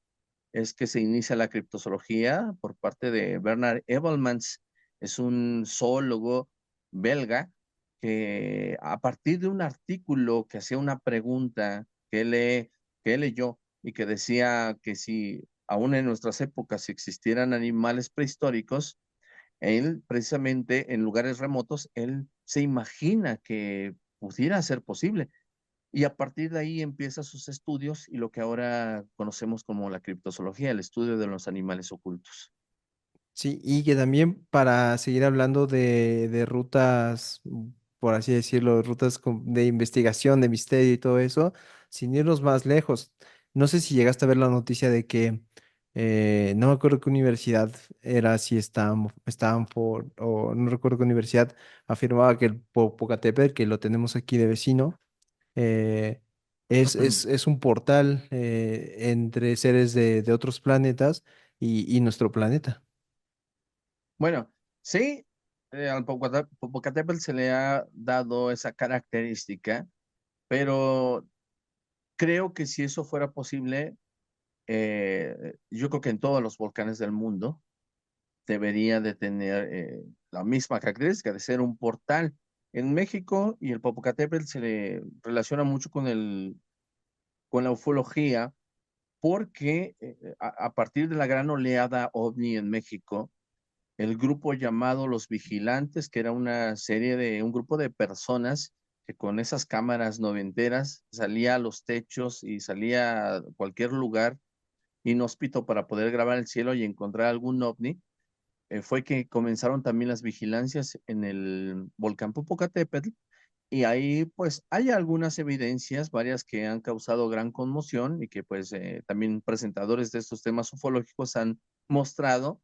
es que se inicia la criptozoología por parte de Bernard Edelmans. Es un zoólogo belga que a partir de un artículo que hacía una pregunta que él leyó y que decía que si aún en nuestras épocas si existieran animales prehistóricos, él precisamente en lugares remotos, él se imagina que pudiera ser posible. Y a partir de ahí empieza sus estudios y lo que ahora conocemos como la criptozoología, el estudio de los animales ocultos. Sí, y que también para seguir hablando de rutas, por así decirlo, rutas de investigación, de misterio y todo eso, sin irnos más lejos. No sé si llegaste a ver la noticia de que, no me acuerdo qué universidad era, si Stanford o no recuerdo qué universidad, afirmaba que el Popocatépetl, que lo tenemos aquí de vecino, eh, es un portal entre seres de otros planetas y nuestro planeta. Bueno, sí, al Popocatépetl se le ha dado esa característica, pero creo que si eso fuera posible, yo creo que en todos los volcanes del mundo debería de tener la misma característica de ser un portal. En México y el Popocatépetl se le relaciona mucho con la ufología porque a partir de la gran oleada ovni en México, el grupo llamado Los Vigilantes, que era un grupo de personas que con esas cámaras noventeras salía a los techos y salía a cualquier lugar inhóspito para poder grabar el cielo y encontrar algún ovni, fue que comenzaron también las vigilancias en el volcán Popocatépetl y ahí pues hay algunas evidencias, varias que han causado gran conmoción y que pues también presentadores de estos temas ufológicos han mostrado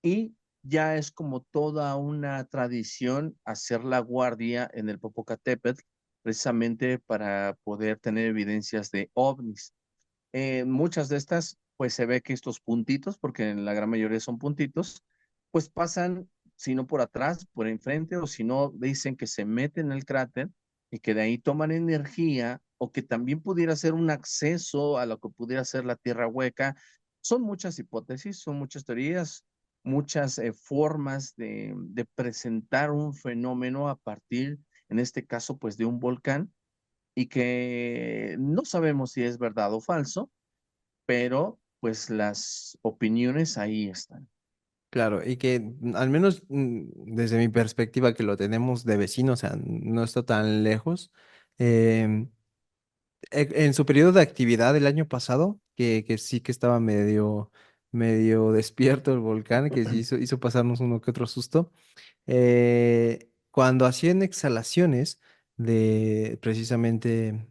y ya es como toda una tradición hacer la guardia en el Popocatépetl precisamente para poder tener evidencias de ovnis. Muchas de estas, pues se ve que estos puntitos, porque en la gran mayoría son puntitos, pues pasan, si no por atrás, por enfrente, o si no, dicen que se meten en el cráter y que de ahí toman energía, o que también pudiera ser un acceso a lo que pudiera ser la tierra hueca. Son muchas hipótesis, son muchas teorías, muchas formas de presentar un fenómeno a partir, en este caso, pues de un volcán y que no sabemos si es verdad o falso, pero pues las opiniones ahí están. Claro, y que al menos desde mi perspectiva que lo tenemos de vecino, o sea, no está tan lejos. em, en su periodo de actividad el año pasado, que sí que estaba medio despierto el volcán, que sí hizo pasarnos uno que otro susto. Cuando hacían exhalaciones de precisamente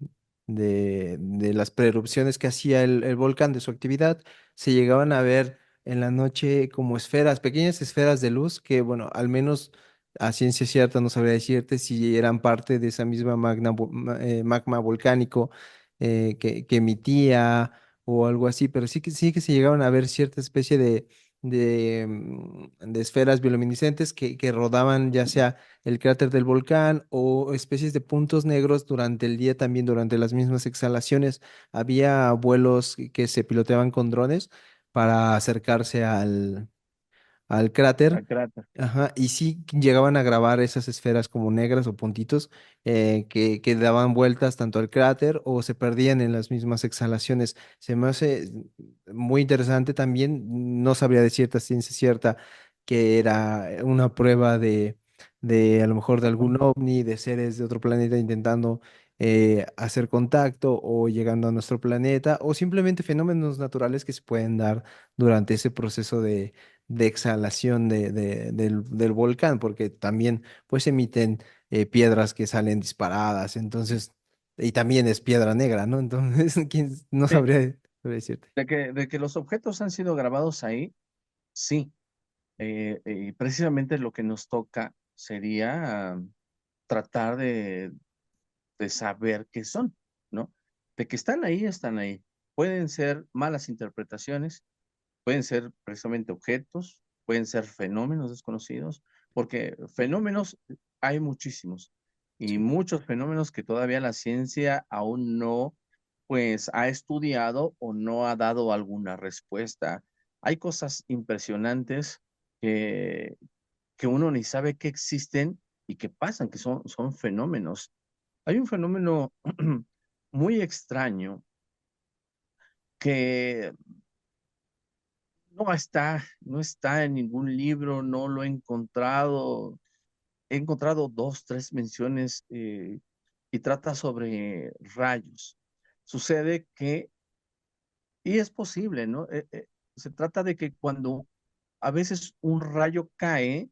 de las preerupciones que hacía el volcán de su actividad, se llegaban a ver en la noche como esferas, pequeñas esferas de luz que, bueno, al menos a ciencia cierta no sabría decirte si eran parte de esa misma magma volcánico que emitía o algo así, pero sí que se llegaban a ver cierta especie de esferas bioluminiscentes que rodaban ya sea el cráter del volcán o especies de puntos negros durante el día también, durante las mismas exhalaciones. Había vuelos que se piloteaban con drones para acercarse al cráter. al cráter. Ajá, y sí llegaban a grabar esas esferas como negras o puntitos que daban vueltas tanto al cráter o se perdían en las mismas exhalaciones. Se me hace muy interesante también, no sabría de cierta ciencia cierta que era una prueba de a lo mejor de Ujú. algún ovni, de seres de otro planeta intentando hacer contacto o llegando a nuestro planeta o simplemente fenómenos naturales que se pueden dar durante ese proceso de exhalación del volcán, porque también pues emiten piedras que salen disparadas, entonces, y también es piedra negra, ¿no? Entonces, no Sí, sabría decirte. de que los objetos han sido grabados ahí, sí. Precisamente lo que nos toca sería tratar de saber qué son, ¿no? De que están ahí, están ahí. Pueden ser malas interpretaciones, pueden ser precisamente objetos, pueden ser fenómenos desconocidos, porque fenómenos hay muchísimos y Sí. muchos fenómenos que todavía la ciencia aún no, pues, ha estudiado o no ha dado alguna respuesta. Hay cosas impresionantes que, que uno ni sabe que existen y que pasan, que son fenómenos. Hay un fenómeno muy extraño que no está en ningún libro, no lo he encontrado. He encontrado dos, tres menciones y trata sobre rayos. Sucede que, y es posible, ¿no? Se trata de que cuando a veces un rayo cae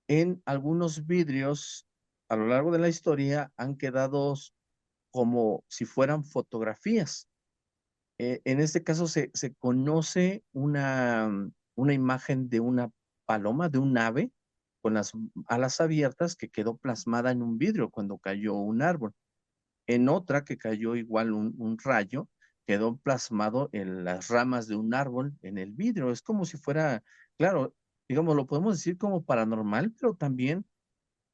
en algunos vidrios a lo largo de la historia, han quedado como si fueran fotografías. En este caso se conoce una imagen de una paloma, de un ave, con las alas abiertas que quedó plasmada en un vidrio cuando cayó un árbol. En otra que cayó igual un rayo, quedó plasmado en las ramas de un árbol en el vidrio. Es como si fuera, claro, digamos, lo podemos decir como paranormal, pero también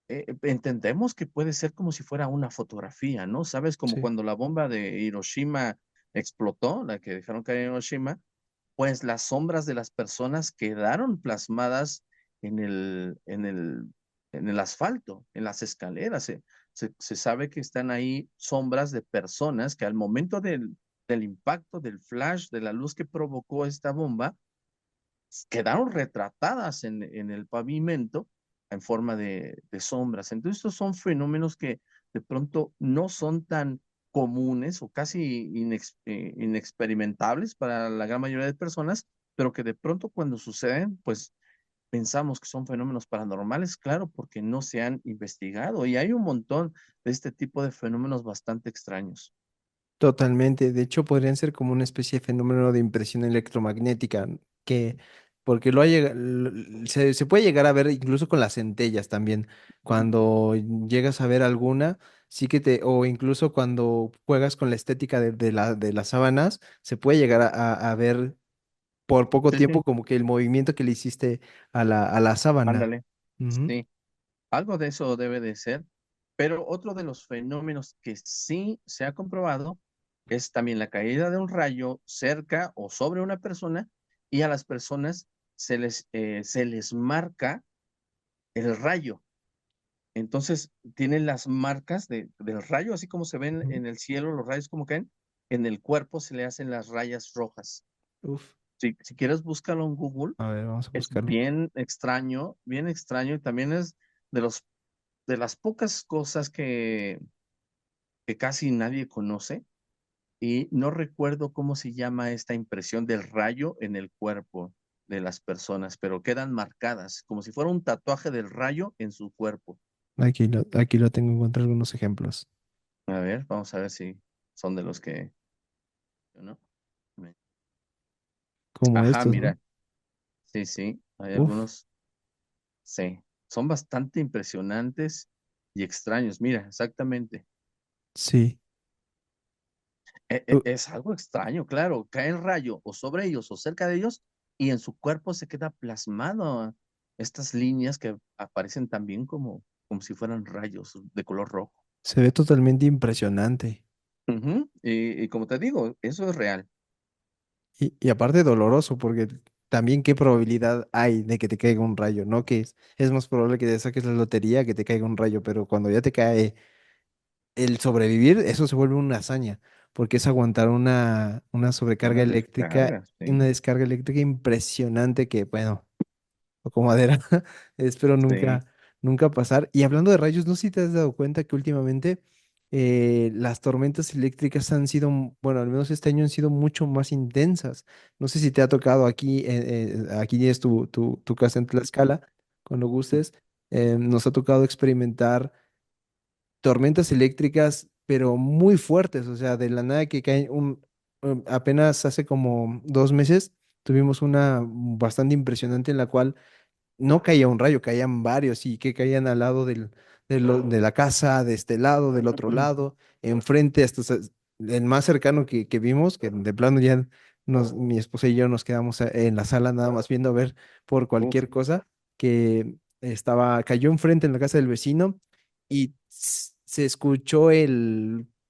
entendemos que puede ser como si fuera una fotografía, ¿no? ¿Sabes? Como Sí. cuando la bomba de Hiroshima explotó, la que dejaron caer en Hiroshima, pues las sombras de las personas quedaron plasmadas en el asfalto, en las escaleras. Se sabe que están ahí sombras de personas que al momento del impacto, del flash, de la luz que provocó esta bomba, quedaron retratadas en el pavimento en forma de sombras. Entonces, estos son fenómenos que de pronto no son tan comunes o casi inexperimentables para la gran mayoría de personas, pero que de pronto cuando suceden, pues pensamos que son fenómenos paranormales, claro, porque no se han investigado y hay un montón de este tipo de fenómenos bastante extraños. Totalmente. De hecho, podrían ser como una especie de fenómeno de impresión electromagnética, que, porque se puede llegar a ver incluso con las centellas también. Cuando llegas a ver alguna, sí que o incluso cuando juegas con la estética de las sábanas, se puede llegar a ver por poco Sí, sí, tiempo como que el movimiento que le hiciste a la sábana. ándale. Ujú. Sí. Algo de eso debe de ser, pero otro de los fenómenos que sí se ha comprobado es también la caída de un rayo cerca o sobre una persona y a las personas se les marca el rayo. Entonces tienen las marcas del rayo, así como se ven Ujú. en el cielo los rayos como caen, en el cuerpo se le hacen las rayas rojas. Uf. Si quieres, búscalo en Google. A ver, vamos a Es buscarlo. bien extraño y también es de los de las pocas cosas que casi nadie conoce y no recuerdo cómo se llama esta impresión del rayo en el cuerpo de las personas, pero quedan marcadas, como si fuera un tatuaje del rayo en su cuerpo. Aquí lo tengo, encontré algunos ejemplos. A ver, vamos a ver si son de los que, ¿no? Como Ajá, estos, ¿no? mira, sí, sí, hay Uf, algunos, sí, son bastante impresionantes y extraños. Mira, exactamente. sí. Es algo extraño, claro, cae el rayo o sobre ellos o cerca de ellos y en su cuerpo se queda plasmado estas líneas que aparecen también como si fueran rayos de color rojo. Se ve totalmente impresionante Ujú. Y como te digo, eso es real. y aparte doloroso porque también qué probabilidad hay de que te caiga un rayo, ¿no? Que es más probable que te saques la lotería que te caiga un rayo, pero cuando ya te cae el sobrevivir, eso se vuelve una hazaña, porque es aguantar una sobrecarga Una eléctrica, descarga, una sí, descarga eléctrica impresionante que, bueno, toco madera, espero sí, nunca pasar. Y hablando de rayos, no sé si te has dado cuenta que últimamente las tormentas eléctricas han sido, bueno, al menos este año han sido mucho más intensas. No sé si te ha tocado aquí, aquí tienes tu casa en Tlaxcala, cuando gustes, nos ha tocado experimentar tormentas eléctricas, pero muy fuertes, o sea, de la nada que cae apenas hace como 2 meses tuvimos una bastante impresionante en la cual no caía un rayo, caían varios y que caían al lado de la casa, de este lado, del otro lado, enfrente, el más cercano que vimos, que de plano ya mi esposa y yo nos quedamos en la sala nada más viendo a ver por uf, cualquier cosa que cayó enfrente en la casa del vecino y se escuchó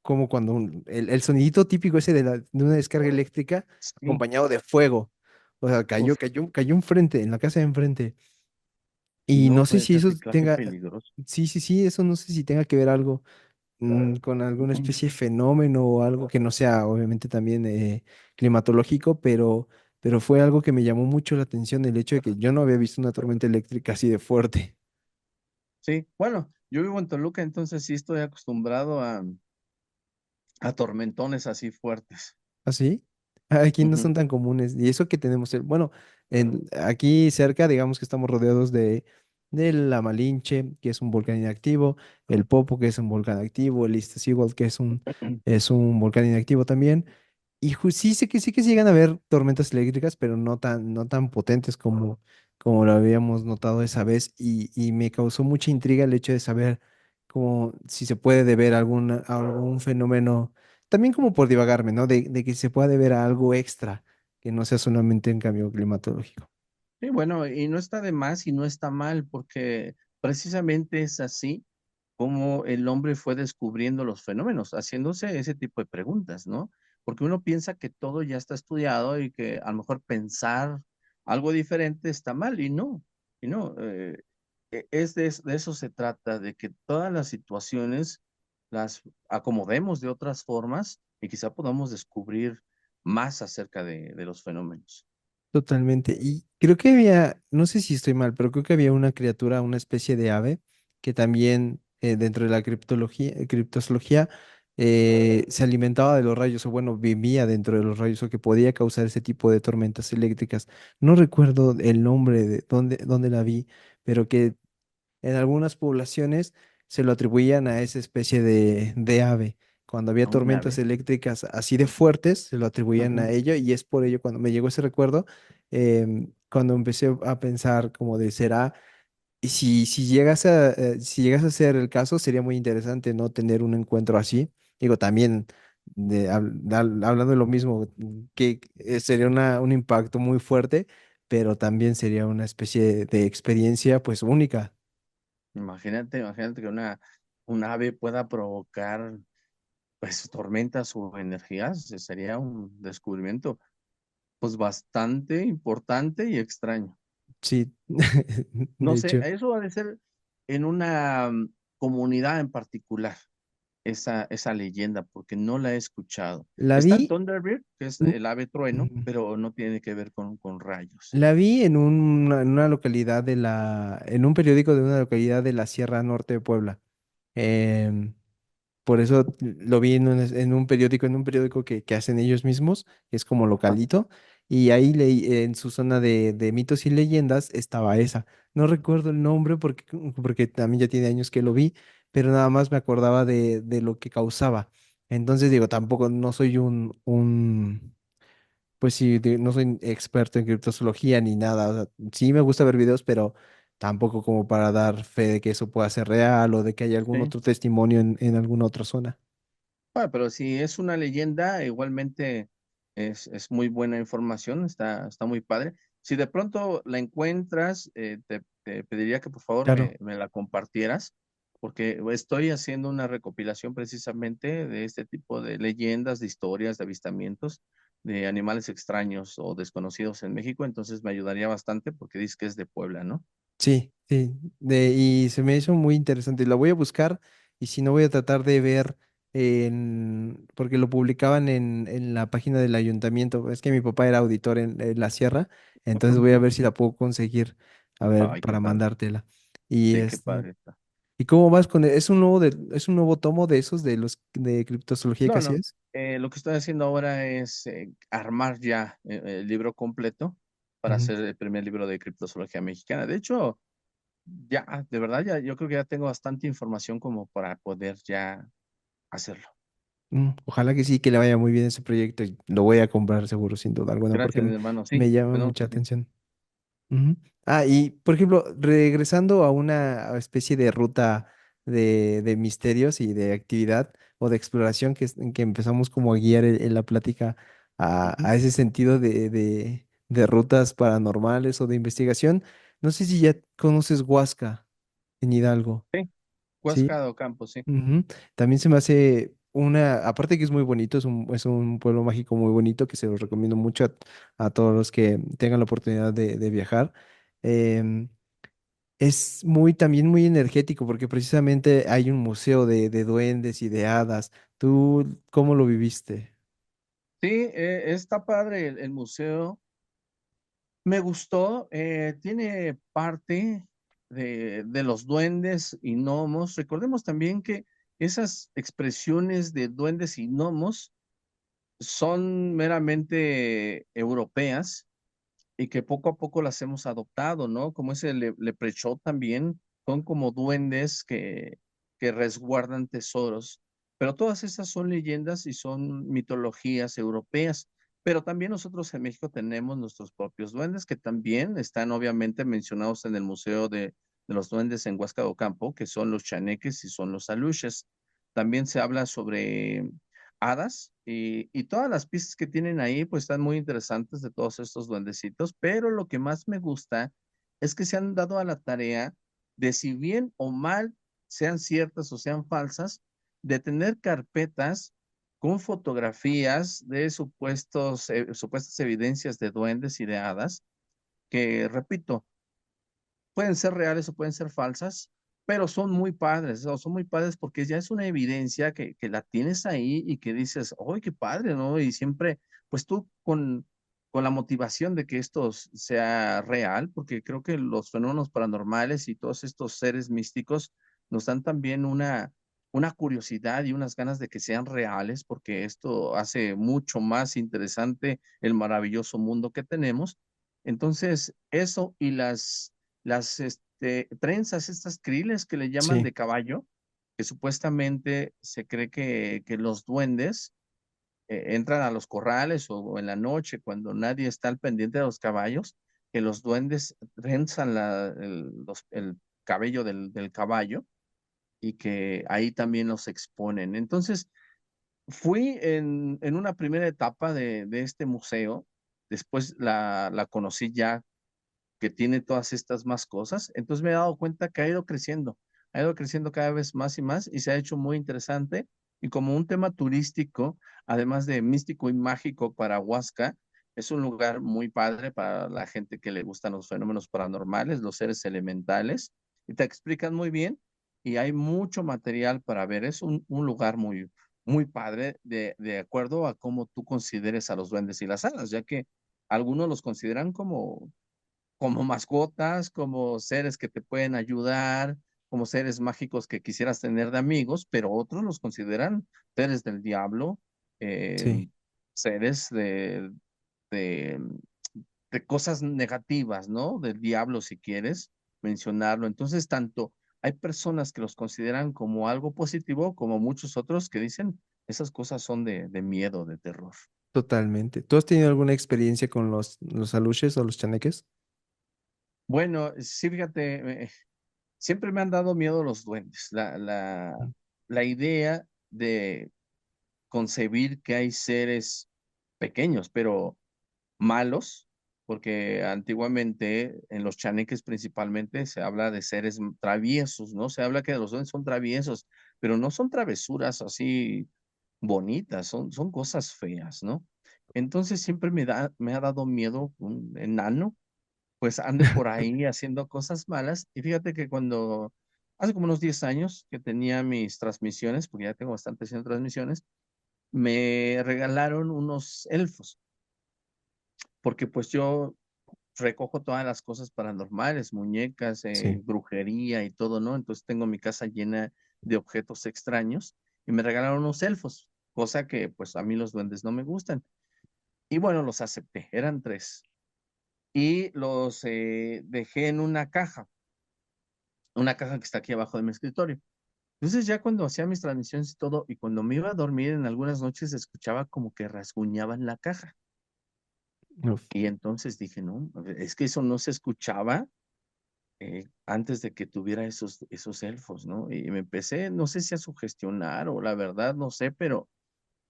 como cuando el sonidito típico ese de una descarga eléctrica sí, acompañado de fuego. O sea, uf, cayó enfrente, en la casa de enfrente. Y no no sé puede si ser eso qué tenga, peligroso. sí, eso no sé si tenga que ver algo con alguna Ujú. especie de fenómeno o algo que no sea obviamente también climatológico, pero fue algo que me llamó mucho la atención el hecho de que yo no había visto una tormenta eléctrica así de fuerte. Sí, bueno, yo vivo en Toluca, entonces sí estoy acostumbrado a tormentones así fuertes. ¿Así? Aquí no son Ujú. tan comunes. Y eso que tenemos, bueno, aquí cerca, digamos que estamos rodeados de la Malinche, que es un volcán inactivo, el Popo, que es un volcán activo, el Iztaccíhuatl, que es un volcán inactivo también. Y sí que se llegan a ver tormentas eléctricas, pero no tan potentes como lo habíamos notado esa vez. Y me causó mucha intriga el hecho de saber como si se puede deber a algún fenómeno, también como por divagarme, ¿no? De que se pueda deber a algo extra, que no sea solamente un cambio climatológico. Sí, bueno, y no está de más y no está mal, porque precisamente es así como el hombre fue descubriendo los fenómenos, haciéndose ese tipo de preguntas, ¿no? Porque uno piensa que todo ya está estudiado y que a lo mejor pensar algo diferente está mal, y no, de eso se trata, de que todas las situaciones las acomodemos de otras formas y quizá podamos descubrir más acerca de los fenómenos. Totalmente. Y creo que había, no sé si estoy mal, pero creo que había una criatura, una especie de ave, que también dentro de la criptozoología se alimentaba de los rayos, o bueno, vivía dentro de los rayos, o que podía causar ese tipo de tormentas eléctricas. No recuerdo el nombre de dónde la vi, pero que en algunas poblaciones se lo atribuían a esa especie de ave. Cuando había A un tormentas ave. eléctricas así de fuertes, se lo atribuían a Ujú. ello y es por ello cuando me llegó ese recuerdo, cuando empecé a pensar como de será, y si llegas a ser el caso, sería muy interesante no tener un encuentro así. Digo, también hablando de lo mismo, que sería un impacto muy fuerte, pero también sería una especie de experiencia pues única. Imagínate que un ave pueda provocar pues tormentas o energías, sería un descubrimiento pues bastante importante y extraño. Sí, No de sé, hecho, eso ha de ser en una comunidad en particular, esa leyenda, porque no la he escuchado. la Está el vi, Thunderbird, que es mm, el ave trueno, mm, pero no tiene que ver con rayos. la vi en una localidad en un periódico de una localidad de la Sierra Norte de Puebla. Em, por eso lo vi en un periódico que hacen ellos mismos, que es como localito, y ahí leí, en su zona de mitos y leyendas estaba esa. No recuerdo el nombre porque también ya tiene años que lo vi, pero nada más me acordaba de lo que causaba. Entonces digo, tampoco no soy pues sí, no soy experto en criptozoología ni nada. O sea, sí me gusta ver videos, pero tampoco como para dar fe de que eso pueda ser real o de que haya algún Sí. otro testimonio en alguna otra zona. Bueno, pero si es una leyenda, igualmente es muy buena información, está muy padre. Si de pronto la encuentras, te pediría que por favor Claro. me la compartieras, porque estoy haciendo una recopilación precisamente de este tipo de leyendas, de historias, de avistamientos, de animales extraños o desconocidos en México, entonces me ayudaría bastante porque dice que es de Puebla, ¿no? Sí, sí, y se me hizo muy interesante. La voy a buscar y si no voy a tratar de ver porque lo publicaban en la página del ayuntamiento. Es que mi papá era auditor en la sierra, entonces Ujú. voy a ver si la puedo conseguir, a ver, Ay, qué para padre. mandártela. Y Sí, qué padre está. ¿y cómo vas con es un es un nuevo tomo de esos de los de criptozoología que No, no. hacías? Lo que estoy haciendo ahora es armar ya el libro completo para Ujú. hacer el primer libro de criptozoología mexicana. De hecho, ya, de verdad, ya, yo creo que ya tengo bastante información como para poder ya hacerlo. Ojalá que sí, que le vaya muy bien ese proyecto y lo voy a comprar seguro, sin duda alguna, porque Gracias, hermano. Sí, me llama esperemos mucha que sí. atención. Ujú. Ah, y por ejemplo, regresando a una especie de ruta de misterios y de actividad o de exploración que empezamos como a guiar en la plática Ujú. a ese sentido de rutas paranormales o de investigación, no sé si ya conoces Huasca en Hidalgo, Sí, ¿sí? Huasca de Ocampo, sí. Ujú. También se me hace aparte que es muy bonito, es un pueblo mágico muy bonito que se los recomiendo mucho a todos los que tengan la oportunidad de viajar. Em, es también muy energético porque precisamente hay un museo de duendes y de hadas. ¿Tú cómo lo viviste? Sí, está padre el museo. Me gustó, tiene parte de los duendes y gnomos. Recordemos también que esas expresiones de duendes y gnomos son meramente europeas y que poco a poco las hemos adoptado, ¿no? Como ese leprechaun también, son como duendes que resguardan tesoros, pero todas esas son leyendas y son mitologías europeas, pero también nosotros en México tenemos nuestros propios duendes que también están obviamente mencionados en el Museo de los Duendes en Huasca de Ocampo, que son los chaneques y son los aluches. También se habla sobre hadas y todas las pistas que tienen ahí pues están muy interesantes de todos estos duendecitos, pero lo que más me gusta es que se han dado a la tarea de si bien o mal sean ciertas o sean falsas, de tener carpetas con fotografías de supuestas evidencias de duendes y de hadas, que repito, pueden ser reales o pueden ser falsas, pero son muy padres, o son muy padres porque ya es una evidencia que la tienes ahí y que dices, ¡ay, qué padre!, ¿no? Y siempre, pues tú con la motivación de que esto sea real, porque creo que los fenómenos paranormales y todos estos seres místicos nos dan también una curiosidad y unas ganas de que sean reales, porque esto hace mucho más interesante el maravilloso mundo que tenemos. Entonces, eso y las trenzas, estas criles que le llaman Sí, de caballo, que supuestamente se cree que los duendes entran a los corrales o en la noche cuando nadie está al pendiente de los caballos, que los duendes trenzan el cabello del caballo y que ahí también los exponen. Entonces, fui en una primera etapa de este museo, después la conocí ya que tiene todas estas más cosas. Entonces me he dado cuenta que ha ido creciendo cada vez más y más y se ha hecho muy interesante. Y como un tema turístico, además de místico y mágico para Huasca, es un lugar muy padre para la gente que le gustan los fenómenos paranormales, los seres elementales, y te explican muy bien y hay mucho material para ver. Es un lugar muy, muy padre de acuerdo a cómo tú consideres a los duendes y las hadas, ya que algunos los consideran como mascotas, como seres que te pueden ayudar, como seres mágicos que quisieras tener de amigos, pero otros los consideran seres del diablo, eh, sí. seres de, de cosas negativas, ¿no? Del diablo, si quieres mencionarlo. Entonces, tanto hay personas que los consideran como algo positivo, como muchos otros que dicen, esas cosas son de miedo, de terror. Totalmente. ¿Tú has tenido alguna experiencia con los aluches o los chaneques? Bueno, sí, fíjate, siempre me han dado miedo los duendes. La idea de concebir que hay seres pequeños, pero malos, porque antiguamente en los chaneques principalmente se habla de seres traviesos, ¿no? Se habla que los duendes son traviesos, pero no son travesuras así bonitas, son cosas feas, ¿no? Entonces siempre me ha dado miedo un enano, pues ande por ahí haciendo cosas malas. Y fíjate que cuando, hace como unos 10 años que tenía mis transmisiones, porque ya tengo bastante haciendo transmisiones, me regalaron unos elfos, porque pues yo recojo todas las cosas paranormales, muñecas, Sí. brujería y todo, ¿no? Entonces tengo mi casa llena de objetos extraños y me regalaron unos elfos, cosa que pues a mí los duendes no me gustan. Y bueno, los acepté, eran tres. Y los dejé en una caja que está aquí abajo de mi escritorio. Entonces ya cuando hacía mis transmisiones y todo, y cuando me iba a dormir en algunas noches escuchaba como que rasguñaban la caja. Uf, Y entonces dije, no, es que eso no se escuchaba antes de que tuviera esos elfos, ¿no? Y me empecé, no sé si a sugestionar o la verdad, no sé, pero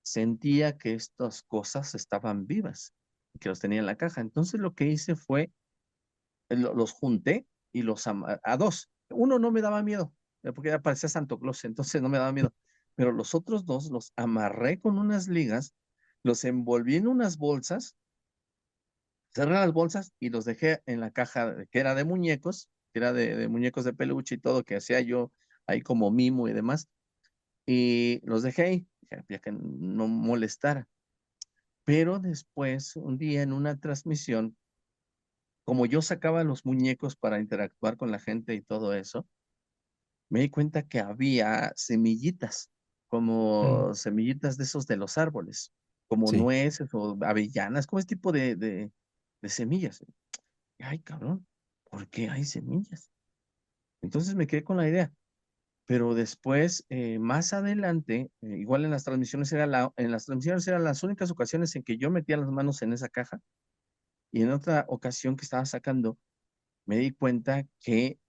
sentía que estas cosas estaban vivas, que los tenía en la caja. Entonces lo que hice fue, los junté y a dos. Uno no me daba miedo, porque ya parecía Santo Claus, entonces no me daba miedo. Pero los otros dos los amarré con unas ligas, los envolví en unas bolsas, cerré las bolsas y los dejé en la caja que era de muñecos, que era de muñecos de peluche y todo, que hacía yo ahí como mimo y demás. Y los dejé ahí, ya que no molestara. Pero después, un día en una transmisión, como yo sacaba los muñecos para interactuar con la gente y todo eso, me di cuenta que había semillitas, mm, como semillitas de esos de los árboles, como sí. nueces o avellanas, como ese tipo de semillas. Ay, cabrón, ¿por qué hay semillas? Entonces me quedé con la idea, pero después, más adelante, igual en las transmisiones en las transmisiones eran las únicas ocasiones en que yo metía las manos en esa caja y en otra ocasión que estaba sacando, me di cuenta que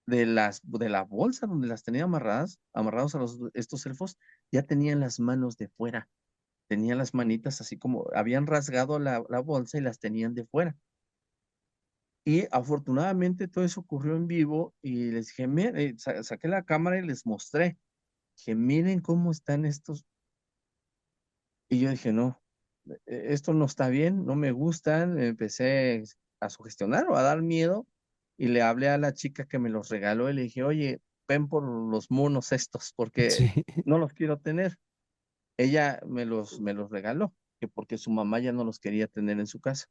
de la bolsa donde las tenía amarrados a estos elfos, ya tenían las manos de fuera, tenían las manitas así como habían rasgado la bolsa y las tenían de fuera. Y afortunadamente todo eso ocurrió en vivo y les dije, "Miren", saqué la cámara y les mostré. Dije, miren cómo están estos. Y yo dije, no, esto no está bien, no me gustan. Empecé a sugestionar o a dar miedo y le hablé a la chica que me los regaló y le dije, oye, ven por los monos estos porque Sí. no los quiero tener. Ella me los regaló, que porque su mamá ya no los quería tener en su casa.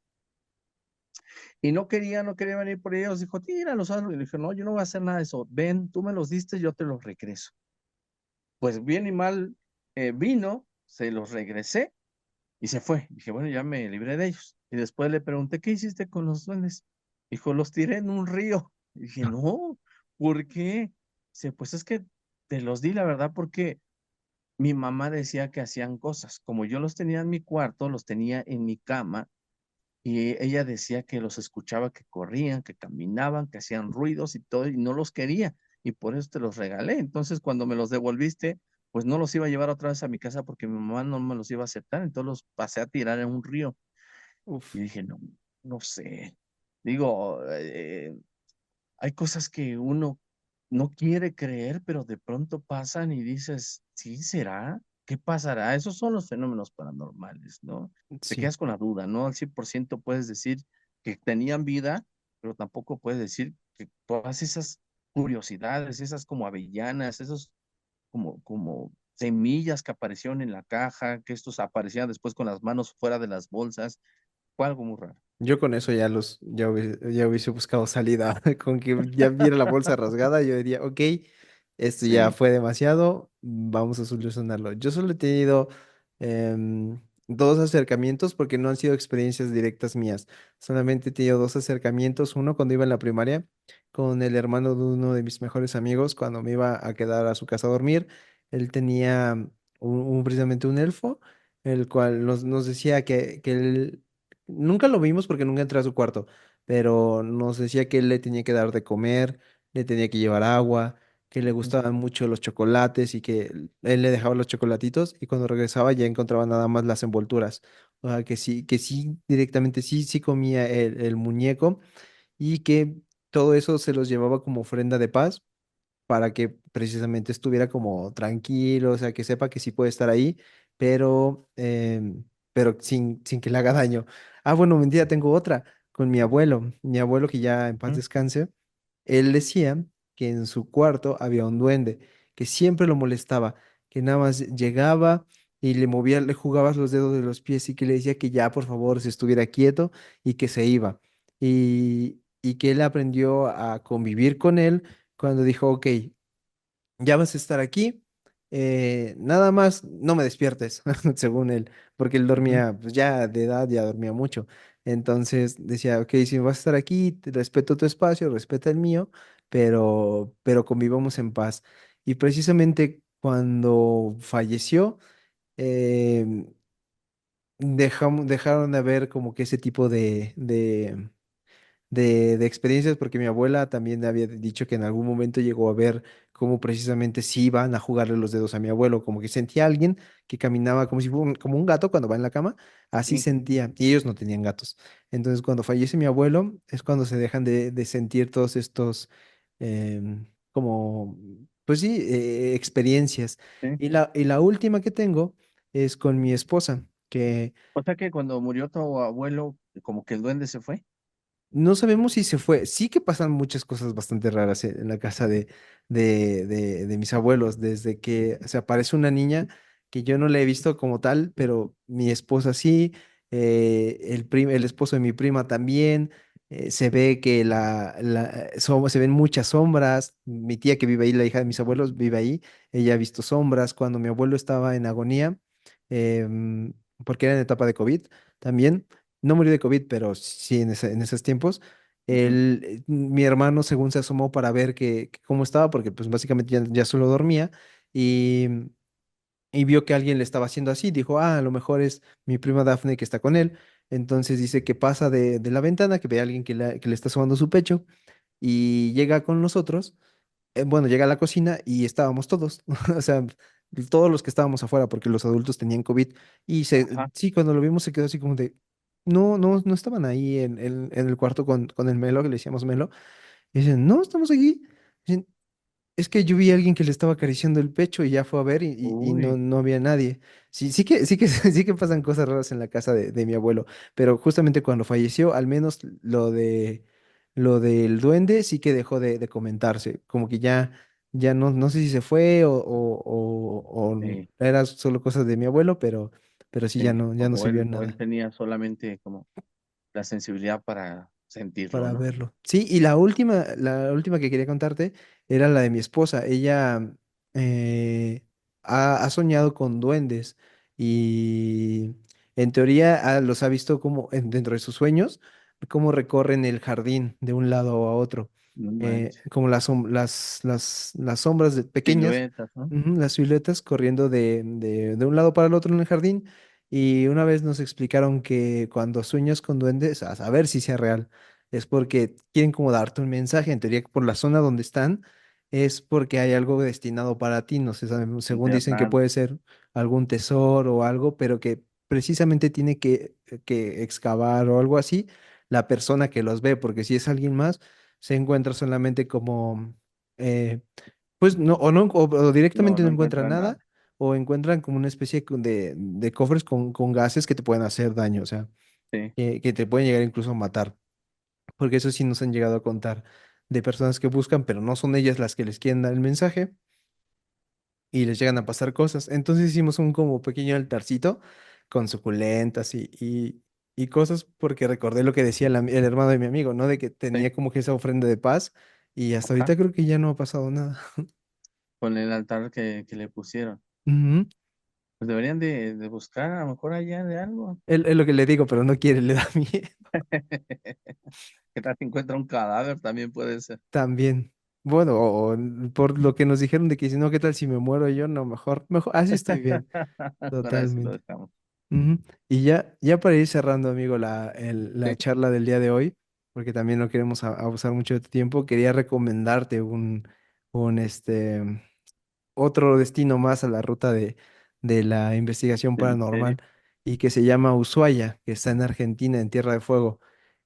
Y no quería venir por ellos. Dijo, tíralos. Y le dije, no, yo no voy a hacer nada de eso. Ven, tú me los diste, yo te los regreso. Pues bien y mal vino, se los regresé y se fue. Dije, bueno, ya me libré de ellos. Y después le pregunté, ¿qué hiciste con los duendes? Dijo, los tiré en un río. Y dije, no, ¿por qué? Dice, pues es que te los di, la verdad, porque mi mamá decía que hacían cosas. Como yo los tenía en mi cuarto, los tenía en mi cama. Y ella decía que los escuchaba que corrían, que caminaban, que hacían ruidos y todo, y no los quería. Y por eso te los regalé. Entonces, cuando me los devolviste, pues no los iba a llevar otra vez a mi casa porque mi mamá no me los iba a aceptar. Entonces los pasé a tirar en un río. Y Uf, dije, no, no sé. Digo, hay cosas que uno no quiere creer, pero de pronto pasan y dices, ¿sí será? ¿Qué pasará? Esos son los fenómenos paranormales, ¿no? Te sí. quedas con la duda, ¿no? Al 100% puedes decir que tenían vida, pero tampoco puedes decir que todas esas curiosidades, esas como avellanas, esos como semillas que aparecieron en la caja, que estos aparecían después con las manos fuera de las bolsas, fue algo muy raro. Yo con eso ya hubiese buscado salida. Con que ya viera la bolsa rasgada, yo diría, ok, esto ya Sí. fue demasiado, vamos a solucionarlo. Yo solo he tenido dos acercamientos porque no han sido experiencias directas mías. Solamente he tenido dos acercamientos. Uno cuando iba en la primaria con el hermano de uno de mis mejores amigos, cuando me iba a quedar a su casa a dormir. Él tenía precisamente un elfo, el cual nos decía que él. Nunca lo vimos porque nunca entré a su cuarto, pero nos decía que él le tenía que dar de comer, le tenía que llevar agua, que le gustaban mucho los chocolates y que él le dejaba los chocolatitos y cuando regresaba ya encontraba nada más las envolturas. O sea, que sí, directamente sí comía el muñeco y que todo eso se los llevaba como ofrenda de paz para que precisamente estuviera como tranquilo, o sea, que sepa que sí puede estar ahí, pero pero sin que le haga daño. Ah, bueno, mentira, tengo otra con mi abuelo que ya en paz ¿Mm? descanse. Él decía que en su cuarto había un duende que siempre lo molestaba, que nada más llegaba y le movía, le jugabas los dedos de los pies y que le decía que ya por favor se estuviera quieto y que se iba. Y que él aprendió a convivir con él cuando dijo, ok, ya vas a estar aquí, nada más no me despiertes, según él, porque él Ujú. dormía, pues ya de edad ya dormía mucho. Entonces decía, ok, si vas a estar aquí, respeto tu espacio, respeta el mío, pero convivamos en paz. Y precisamente cuando falleció, em, dejaron de haber como que ese tipo de experiencias, porque mi abuela también había dicho que en algún momento llegó a ver cómo precisamente si iban a jugarle los dedos a mi abuelo, como que sentía a alguien que caminaba como si fuera como un gato cuando va en la cama, así Sí, sentía, y ellos no tenían gatos. Entonces, cuando fallece mi abuelo, es cuando se dejan de sentir todos estos, como, pues sí, experiencias. sí. Y la última que tengo es con mi esposa, que O sea que cuando murió tu abuelo, como que el duende se fue. no sabemos si se fue. Sí que pasan muchas cosas bastante raras en la casa de mis abuelos, desde que se aparece una niña que yo no la he visto como tal, pero mi esposa sí, el esposo de mi prima también. Se ve que se ven muchas sombras. Mi tía que vive ahí, la hija de mis abuelos, vive ahí. Ella ha visto sombras. Cuando mi abuelo estaba en agonía, em, porque era en etapa de COVID también. No murió de COVID, pero sí en esos tiempos. Ujú. Mi hermano, según se asomó para ver cómo estaba, porque pues básicamente ya solo dormía, y, y vio que alguien le estaba haciendo así. Dijo, ah, a lo mejor es mi prima Dafne que está con él. Entonces dice que pasa de la ventana, que ve a alguien que le está sobando su pecho, y llega con nosotros. Bueno, llega a la cocina y estábamos todos, o sea, todos los que estábamos afuera, porque los adultos tenían COVID. Y Ajá. sí, cuando lo vimos se quedó así como de, no, no, no estaban ahí en el cuarto con el Melo, que le decíamos Melo. Y dicen, no, estamos aquí. Dicen, es que yo vi a alguien que le estaba acariciando el pecho y ya fue a ver y no, Uy, no había nadie. Sí, sí que, sí que pasan cosas raras en la casa de mi abuelo, pero justamente cuando falleció, al menos lo del duende sí que dejó de comentarse, como que ya no sé si se fue o sí, era solo cosas de mi abuelo, pero sí sí. ya no se vio O él nada tenía solamente como la sensibilidad para sentirlo, para ¿no? verlo. Sí, y la última que quería contarte era la de mi esposa. Ella ha soñado con duendes y en teoría los ha visto como dentro de sus sueños, cómo recorren el jardín de un lado a otro, No manches. como las sombras pequeñas, Siluetas, ¿no? ujú, las siluetas corriendo de un lado para el otro en el jardín. Y una vez nos explicaron que cuando sueñas con duendes, a saber si sea real, es porque quieren como darte un mensaje, en teoría por la zona donde están, es porque hay algo destinado para ti, no sé, según dicen que Enterrado. puede ser algún tesoro o algo, pero que precisamente tiene que excavar o algo así la persona que los ve, porque si es alguien más, se encuentra solamente como, pues no, o No, directamente no no encuentran encuentra nada. nada, o encuentran como una especie de cofres con gases que te pueden hacer daño, o sea, Sí. que te pueden llegar incluso a matar porque eso sí nos han llegado a contar de personas que buscan, pero no son ellas las que les quieren dar el mensaje y les llegan a pasar cosas. Entonces hicimos un como pequeño altarcito con suculentas y cosas porque recordé lo que decía el hermano de mi amigo, ¿no? De que Sí. tenía como que esa ofrenda de paz y hasta Ajá. ahorita creo que ya no ha pasado nada. Con el altar que le pusieron. Ujú. Pues deberían de buscar a lo mejor allá de algo. Es lo que le digo, pero no quiere, le da miedo ¿Qué tal si encuentra un cadáver? También puede ser. también. Bueno, por lo que nos dijeron de que si no, ¿qué tal si me muero yo? No, mejor, así estoy bien, Ahora así lo totalmente. dejamos. Ujú. Y ya para ir cerrando, amigo, la Sí, charla del día de hoy, porque también no queremos abusar mucho de tu tiempo, quería recomendarte un otro destino más a la ruta de la investigación del misterio. paranormal y que se llama Ushuaia, que está en Argentina, en Tierra de Fuego.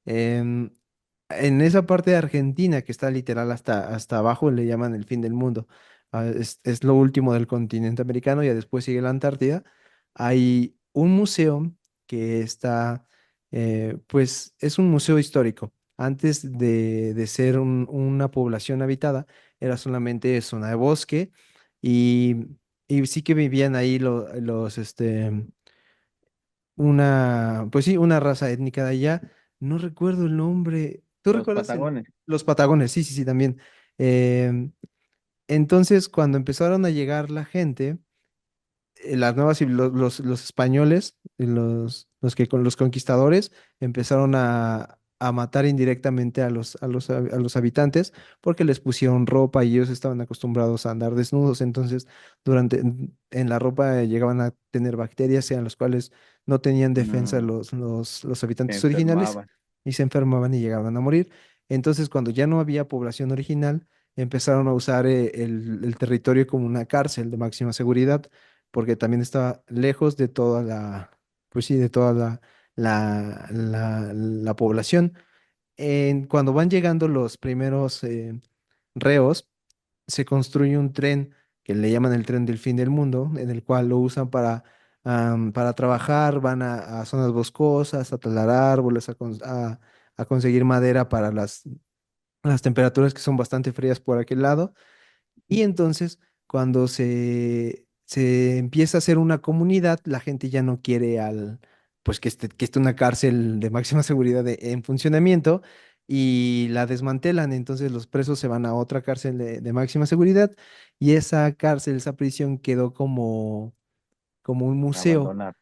Em, en esa parte de Argentina que está literal hasta abajo, le llaman el fin del mundo. Es lo último del continente americano y después sigue la Antártida. Hay un museo que está, pues es un museo histórico. Antes de ser una población habitada, era solamente zona de bosque y, y sí que vivían ahí pues sí, una raza étnica de allá. No recuerdo el nombre. ¿Tú Los recuerdas Patagones. los patagones? Sí, sí, sí, también. Em, entonces, cuando empezaron a llegar la gente, las nuevas los españoles, los que con los conquistadores empezaron a matar indirectamente a los habitantes porque les pusieron ropa y ellos estaban acostumbrados a andar desnudos. Entonces, en la ropa llegaban a tener bacterias en las cuales no tenían defensa Mm, los se habitantes originales enfermaban. y se enfermaban y llegaban a morir. Entonces, cuando ya no había población original, empezaron a usar el territorio como una cárcel de máxima seguridad porque también estaba lejos de toda pues sí, de toda la población. Cuando van llegando los primeros reos, se construye un tren que le llaman el tren del fin del mundo, en el cual lo usan para trabajar, van a zonas boscosas, a talar árboles, a conseguir madera para las temperaturas que son bastante frías por aquel lado y entonces, cuando se empieza a hacer una comunidad, la gente ya no quiere pues que esté una cárcel de máxima seguridad en funcionamiento y la desmantelan. Entonces los presos se van a otra cárcel de máxima seguridad y esa cárcel, esa prisión quedó como un museo, Abandonar.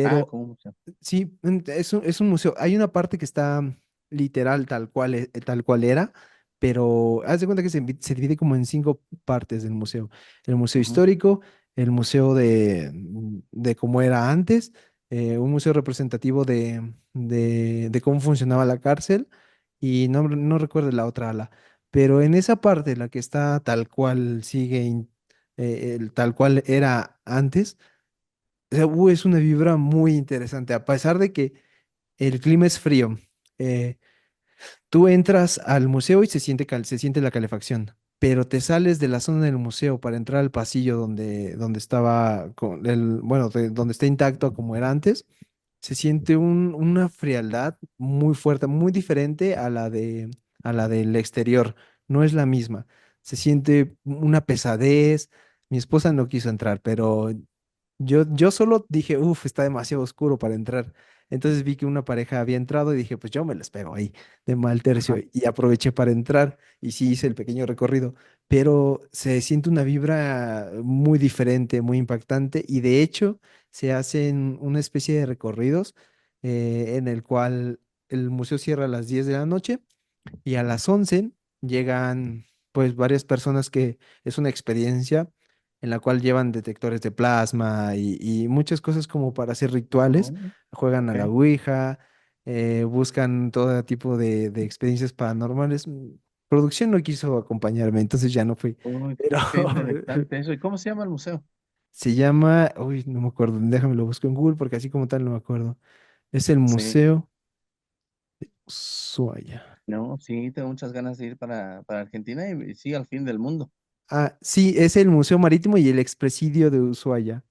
Ah, pero ¿cómo? sí, es un museo. Hay una parte que está literal tal cual era, pero haz de cuenta que se divide como en cinco partes del museo. El museo Ujú. histórico, el museo de cómo era antes, un museo representativo de cómo funcionaba la cárcel y no recuerdo la otra ala. Pero en esa parte, la que está tal cual tal cual era antes, o sea, es una vibra muy interesante, a pesar de que el clima es frío. eh, Tú entras al museo y se siente la calefacción, pero te sales de la zona del museo para entrar al pasillo donde estaba, bueno, donde está intacto como era antes, se siente una frialdad muy fuerte, muy diferente a la del exterior. No es la misma. Se siente una pesadez. Mi esposa no quiso entrar, pero yo solo dije, uff, está demasiado oscuro para entrar. Entonces vi que una pareja había entrado y dije, pues yo me les pego ahí de mal tercio Ajá. y aproveché para entrar y sí hice el pequeño recorrido, pero se siente una vibra muy diferente, muy impactante y de hecho se hacen una especie de recorridos en el cual el museo cierra a las 10 de la noche y a las 11 llegan pues varias personas que es una experiencia en la cual llevan detectores de plasma y muchas cosas como para hacer rituales, Oh, juegan a la ok. Ouija, buscan todo tipo de experiencias paranormales. Producción no quiso acompañarme, entonces ya no fui, Uy, pero qué interesante eso. ¿Y cómo se llama el museo? se llama, uy, no me acuerdo, déjame lo busco en Google porque así como tal no me acuerdo. Es el Sí, Museo Ushuaia. no, sí, tengo muchas ganas de ir para Argentina y sí, al fin del mundo. Ah, sí, es el Museo Marítimo y el Expresidio de Ushuaia.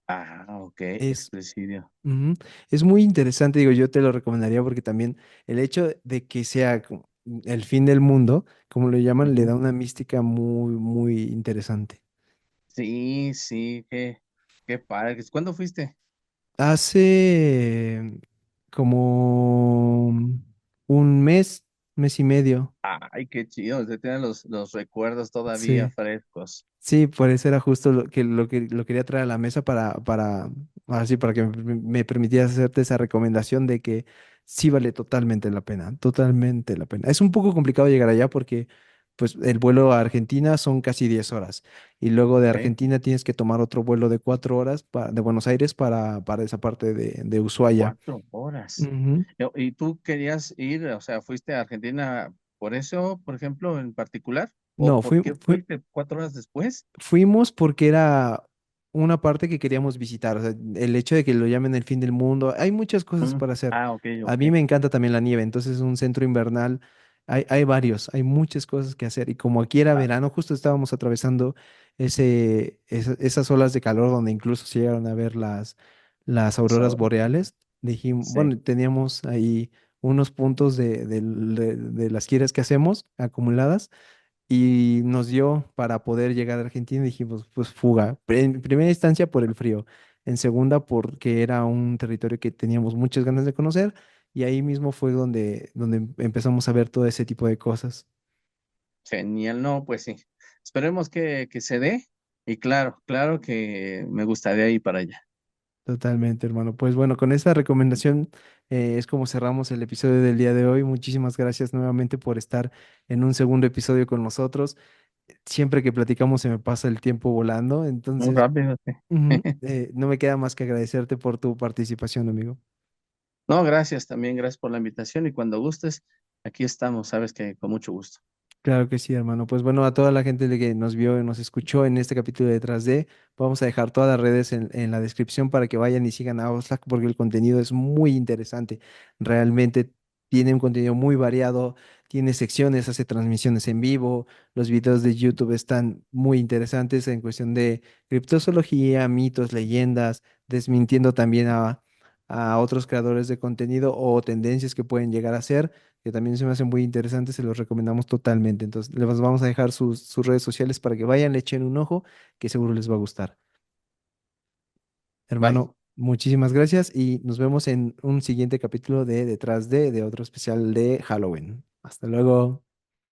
Ah, ok, Es, expresidio. ujú, es muy interesante, digo, yo te lo recomendaría porque también el hecho de que sea como el fin del mundo, como lo llaman, le Ujú. da una mística muy, muy interesante. Sí, sí, qué padre. ¿Cuándo fuiste? Hace como un mes y medio, Ay, qué chido, usted tiene los recuerdos todavía sí. frescos. Sí, por eso era justo lo quería traer a la mesa así para que me permitieras hacerte esa recomendación de que sí vale totalmente la pena. Es un poco complicado llegar allá porque pues el vuelo a Argentina son casi 10 horas y luego de Ok, Argentina tienes que tomar otro vuelo de 4 horas de Buenos Aires para esa parte de Ushuaia. 4 horas. Ujú. ¿Y tú querías ir, o sea, fuiste a Argentina por eso, por ejemplo, en particular? ¿O No, por qué fuiste 4 horas después? fuimos porque era una parte que queríamos visitar, o sea, el hecho de que lo llamen el fin del mundo, hay muchas cosas Mm, para hacer. ah, ok, A ok. mí me encanta también la nieve, entonces es un centro invernal, hay muchas cosas que hacer y como aquí era Ah, verano, justo estábamos atravesando esas olas de calor donde incluso se llegaron a ver las auroras so- boreales, dijimos, Sí, bueno, teníamos ahí unos puntos de las giras que hacemos acumuladas y nos dio para poder llegar a Argentina. Y dijimos, pues fuga. En primera instancia por el frío, en segunda porque era un territorio que teníamos muchas ganas de conocer y ahí mismo fue donde empezamos a ver todo ese tipo de cosas. genial, no, pues sí. Esperemos que se dé y claro, claro que me gustaría ir para allá. Totalmente, hermano. Pues bueno, con esta recomendación es como cerramos el episodio del día de hoy. Muchísimas gracias nuevamente por estar en un segundo episodio con nosotros. Siempre que platicamos se me pasa el tiempo volando, Muy entonces rápido, sí. no me queda más que agradecerte por tu participación, amigo. No, gracias también, gracias por la invitación y cuando gustes, aquí estamos, sabes que con mucho gusto. Claro que sí, hermano. Pues bueno, a toda la gente que nos vio y nos escuchó en este capítulo de Detrás de, vamos a dejar todas las redes en la descripción para que vayan y sigan a Oxlack porque el contenido es muy interesante. Realmente tiene un contenido muy variado, tiene secciones, hace transmisiones en vivo, los videos de YouTube están muy interesantes en cuestión de criptozoología, mitos, leyendas, desmintiendo también a otros creadores de contenido o tendencias que pueden llegar a ser que también se me hacen muy interesantes, se los recomendamos totalmente. Entonces, les vamos a dejar sus redes sociales para que vayan, le echen un ojo, que seguro les va a gustar. Bye. Hermano, muchísimas gracias y nos vemos en un siguiente capítulo de Detrás de otro especial de Halloween. Hasta luego.